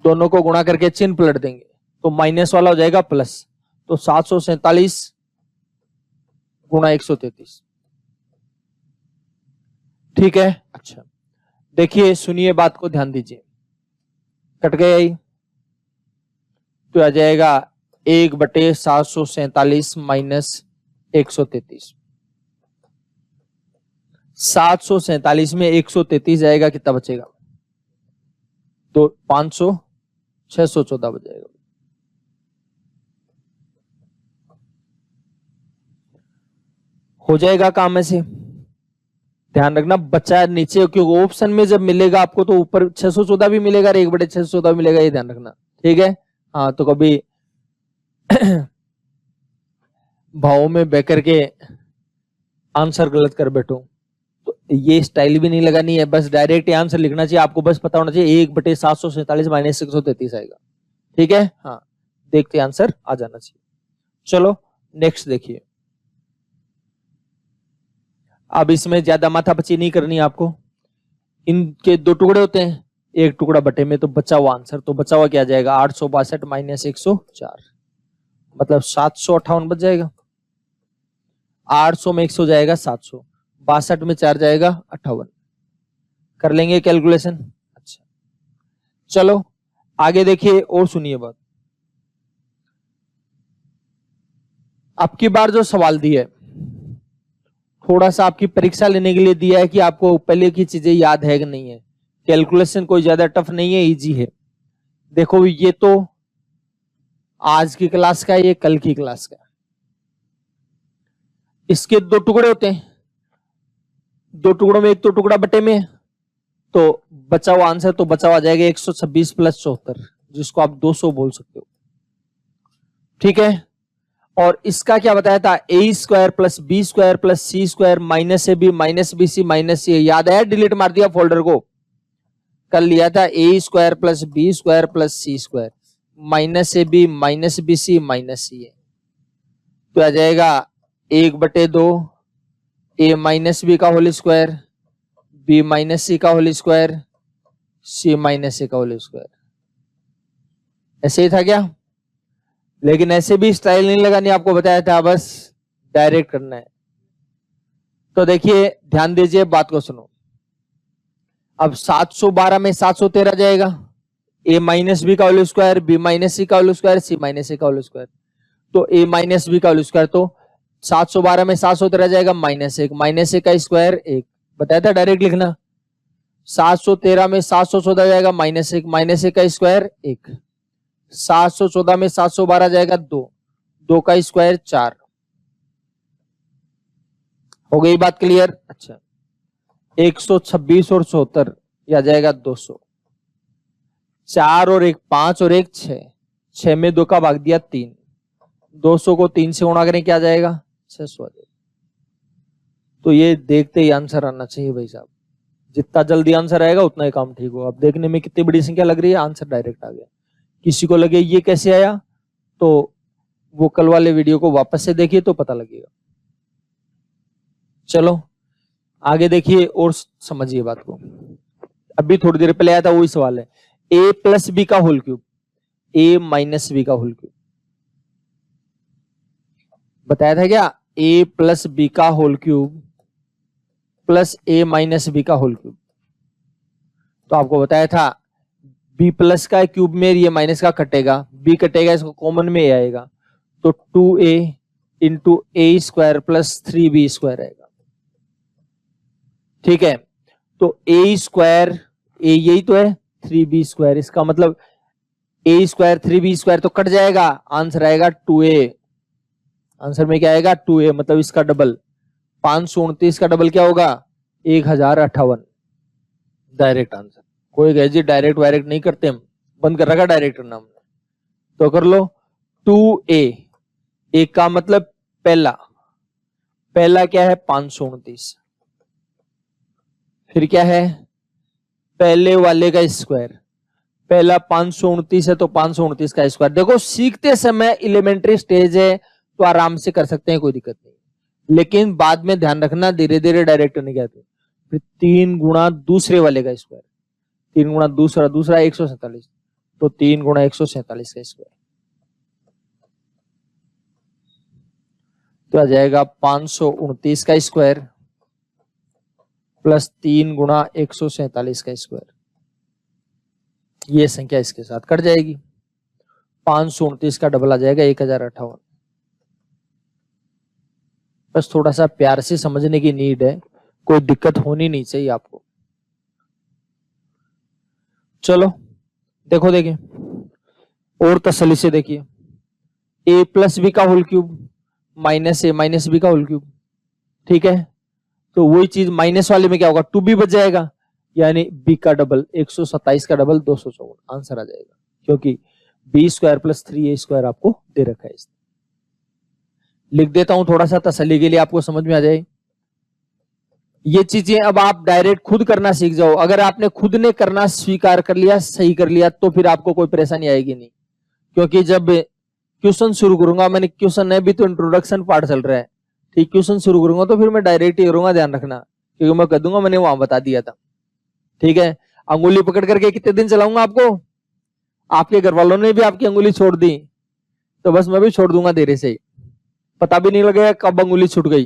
दोनों को गुणा करके चिन्ह पलट देंगे, तो माइनस वाला हो जाएगा प्लस, तो 747 गुणा 133, ठीक है। अच्छा, देखिए सुनिए, बात को ध्यान दीजिए, कट गया ही, तो आ जाएगा 1/747 माइनस 133, 747 में 133 जाएगा, कितना बचेगा, तो 500, 614 बच जाएगा। हो जाएगा काम ऐसे, ध्यान रखना, बच्चा नीचे, क्योंकि ऑप्शन में जब मिलेगा आपको तो ऊपर 614 भी मिलेगा और 1/614 भी मिलेगा, ये ध्यान रखना, ठीक है। हाँ, तो कभी भावों में बह करके आंसर गलत कर बैठो तो ये स्टाइल भी नहीं लगानी है, बस डायरेक्ट आंसर लिखना चाहिए, आपको बस पता होना चाहिए 1/747 माइनस 133 आएगा, ठीक है। हाँ, देखते आंसर आ जाना चाहिए। चलो नेक्स्ट देखिए। अब इसमें ज्यादा माथापच्ची नहीं करनी आपको। इनके दो टुकड़े होते हैं, एक टुकड़ा बटे में, तो बचा हुआ आंसर, तो बचा हुआ क्या आ जाएगा 862 माइनस 104, मतलब 758 बच जाएगा। 800 में 100 जाएगा 700, 62 में 4 जाएगा 58। कर लेंगे कैलकुलेशन। अच्छा चलो आगे देखिए और सुनिए बात। अब की बार जो सवाल दिया है थोड़ा सा आपकी परीक्षा लेने के लिए दिया है कि आपको पहले की चीजें याद है कि नहीं है। कैलकुलेशन कोई ज्यादा टफ नहीं है, इजी है। देखो ये तो आज की क्लास का है, ये कल की क्लास का है। इसके दो टुकड़े होते हैं, दो टुकड़ों में एक तो टुकड़ा बटे में है, तो बचा हुआ आंसर तो बचा हुआ जाएगा 126 प्लस 74, जिसको आप 200 बोल सकते हो। ठीक है। और इसका क्या बताया था, a square plus B square plus C square minus A B minus B C minus c. याद आया, डिलीट मार दिया फोल्डर को। कल लिया था a square plus B square plus C square minus A B minus B C minus c है, तो आ जाएगा 1/2 ए माइनस बी का whole square b minus c का whole square c minus a का होल स्क्वायर। ऐसे ही था क्या? लेकिन ऐसे भी स्टाइल नहीं लगानी, आपको बताया था, बस डायरेक्ट करना है। तो देखिए ध्यान दीजिए, बात को सुनो। अब 712 में 713 जाएगा, ए माइनस बी का whole square b minus c का whole square c minus a का होल स्क्वायर, तो ए माइनस बी का होल स्क्वायर, तो 712 में 713 जाएगा -1 माइनस ए का स्क्वायर 1। बताया था डायरेक्ट लिखना। 713 में 714 जाएगा -1 माइनस ए का स्क्वायर 1। 714 में 712 जाएगा 2 का स्क्वायर 4। हो गई बात क्लियर? अच्छा 126 और 74 या जाएगा 200। 4 और 1 5 और 1 6, 6 में 2 का भाग दिया 3, 200 को 3 से गुणा करें क्या जाएगा 600। तो ये देखते ही आंसर आना चाहिए भाई साहब। जितना जल्दी आंसर आएगा उतना ही काम ठीक होगा। अब देखने में कितनी बड़ी संख्या लग रही है, आंसर डायरेक्ट आ गया। किसी को लगे ये कैसे आया, तो वो कल वाले वीडियो को वापस से देखिए तो पता लगेगा। चलो आगे देखिए और समझिए बात को। अभी थोड़ी देर पहले आया था वही सवाल है, ए प्लस बी का होल क्यूब ए माइनस बी का होल क्यूब। बताया था क्या, ए प्लस बी का होल क्यूब प्लस ए माइनस बी का होल क्यूब। तो आपको बताया था बी प्लस का क्यूब में ये माइनस का कटेगा, बी कटेगा, इसको कॉमन में ए आएगा, तो 2a इंटू ए स्क्वायर प्लस 3b स्क्वायर आएगा। ठीक है, तो ए स्क्वायर ए यही तो है 3b स्क्वायर, इसका मतलब ए स्क्वायर 3b स्क्वायर तो कट जाएगा, आंसर आएगा 2a। आंसर में क्या आएगा 2a, मतलब इसका डबल 529 का डबल क्या होगा 1058। Direct answer. कोई कहे जी डायरेक्ट वायरेक्ट नहीं करते, हम बंद कर रखा डायरेक्ट करना हमने, तो कर लो 2a। एक का मतलब पहला, पहला क्या है 529, फिर क्या है पहले वाले का स्क्वायर, पहला 529 है तो 529 का स्क्वायर। देखो सीखते समय एलिमेंट्री स्टेज है तो आराम से कर सकते हैं, कोई दिक्कत नहीं, लेकिन बाद में ध्यान रखना धीरे धीरे डायरेक्ट नहीं कहते। फिर 3 गुणा दूसरे वाले का स्क्वायर, 3 गुणा दूसरा 147, तो 3 गुणा 147 का स्क्वायर, तो आ जाएगा 529 का स्क्वायर प्लस 3 गुणा 147 का स्क्वायर। ये संख्या इसके साथ कट जाएगी, 529 का डबल आ जाएगा 1058। बस थोड़ा सा प्यार से समझने की नीड है, कोई दिक्कत होनी नहीं चाहिए आपको। चलो देखो, देखिए और तसल्ली से देखिए, ए प्लस बी का होल क्यूब माइनस ए माइनस बी का होल क्यूब। ठीक है, तो वही चीज माइनस वाले में क्या होगा 2b बच जाएगा, यानी b का डबल 127 का डबल 254, आंसर आ जाएगा, क्योंकि b square plus 3a square आपको दे रखा है। लिख देता हूं थोड़ा सा तसल्ली के लिए, आपको समझ में आ जाए। ये चीजें अब आप डायरेक्ट खुद करना सीख जाओ। अगर आपने खुद ने करना स्वीकार कर लिया, सही कर लिया, तो फिर आपको कोई परेशानी आएगी नहीं, क्योंकि जब क्वेश्चन शुरू करूंगा, मैंने क्वेश्चन है भी तो इंट्रोडक्शन पार्ट चल रहा है, ठीक, क्वेश्चन शुरू करूंगा तो फिर मैं डायरेक्ट ही करूंगा, ध्यान रखना, क्योंकि मैं कह दूंगा मैंने वहां बता दिया था, ठीक है। अंगुली पकड़ करके कितने दिन चलाऊंगा आपको, आपके घर वालों ने भी आपकी अंगुली छोड़ दी तो बस मैं भी छोड़ दूंगा देर से, पता भी नहीं लगेगा कब अंगुली छूट गई।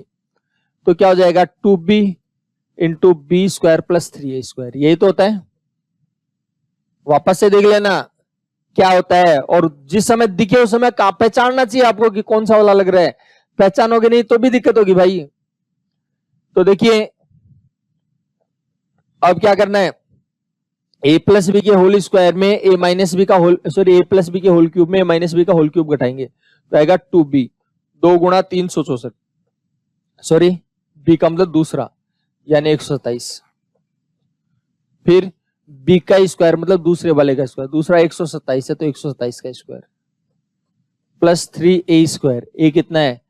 तो क्या हो जाएगा 2b into b square plus 3a square, यही तो होता है। वापस से देख लेना क्या होता है, और जिस समय दिखे उस समय कहां पहचानना चाहिए आपको कि कौन सा वाला लग रहा है, पहचानोगे नहीं तो भी दिक्कत होगी भाई। तो देखिए अब क्या करना है, a प्लस बी के होल स्क्वायर में a माइनस बी का whole, sorry a plus B के होल क्यूब में a माइनस बी का होल क्यूब घटाएंगे तो आएगा 2b, 2 गुणा 364, सॉरी b का मतलब दूसरा यानी 127, फिर b का स्क्वायर मतलब दूसरे वाले का स्क्वायर, दूसरा 127 है तो 127 का square plus 3a square, a कितना है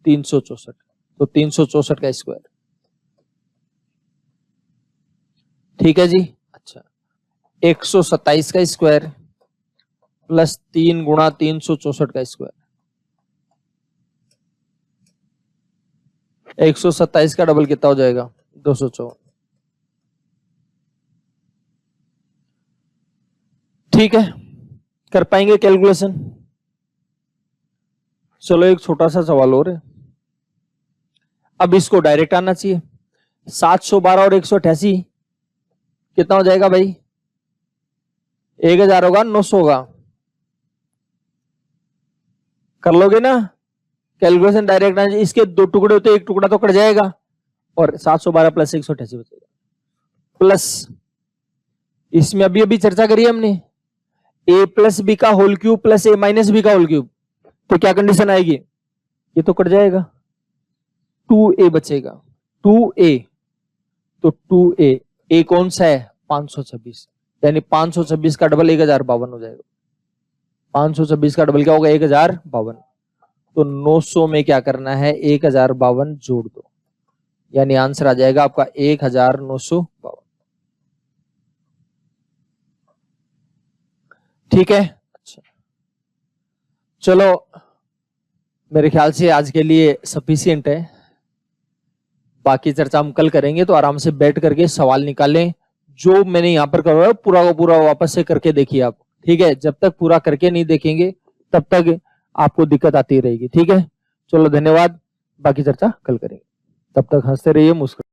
364 तो 364 का स्क्वायर, ठीक है जी। अच्छा 127 का स्क्वायर प्लस 3 गुणा 364 का स्क्वायर, 127 का डबल कितना हो जाएगा 254, ठीक है, कर पाएंगे कैलकुलेशन। चलो एक छोटा सा सवाल और है, अब इसको डायरेक्ट आना चाहिए, 712 और 188 कितना हो जाएगा भाई, 1000 होगा 900 होगा, कर लोगे ना कैलकुलेशन डायरेक्ट आना चाहिए। इसके दो टुकड़े होते एक टुकड़ा तो कट जाएगा और 712 प्लस 188 बचेगा, प्लस इसमें अभी अभी चर्चा करी हमने a प्लस बी का whole cube plus a minus B का होल क्यूब, तो क्या कंडीशन आएगी, ये तो कट जाएगा, 2a बचेगा, 2a तो 2a, a कौन सा है 526, यानी 526 का डबल 1052 हो जाएगा, 526 का डबल क्या होगा 1052, तो 900 में क्या करना है 1052 जोड़ दो, यानी आंसर आ जाएगा आपका 1952, ठीक है। अच्छा चलो मेरे ख्याल से आज के लिए सफिशिएंट है, बाकी चर्चा हम कल करेंगे, तो आराम से बैठ करके सवाल निकालें, जो मैंने यहां पर करवाया पूरा का पूरा वापस से करके देखिए आप, ठीक है, जब तक पूरा करके नहीं देखेंगे तब तक आपको दिक्कत आती रहेगी, ठीक है। चलो धन्यवाद, बाकी चर्चा कल करेंगे, तब तक हंसते रहिए, मुस्कुराते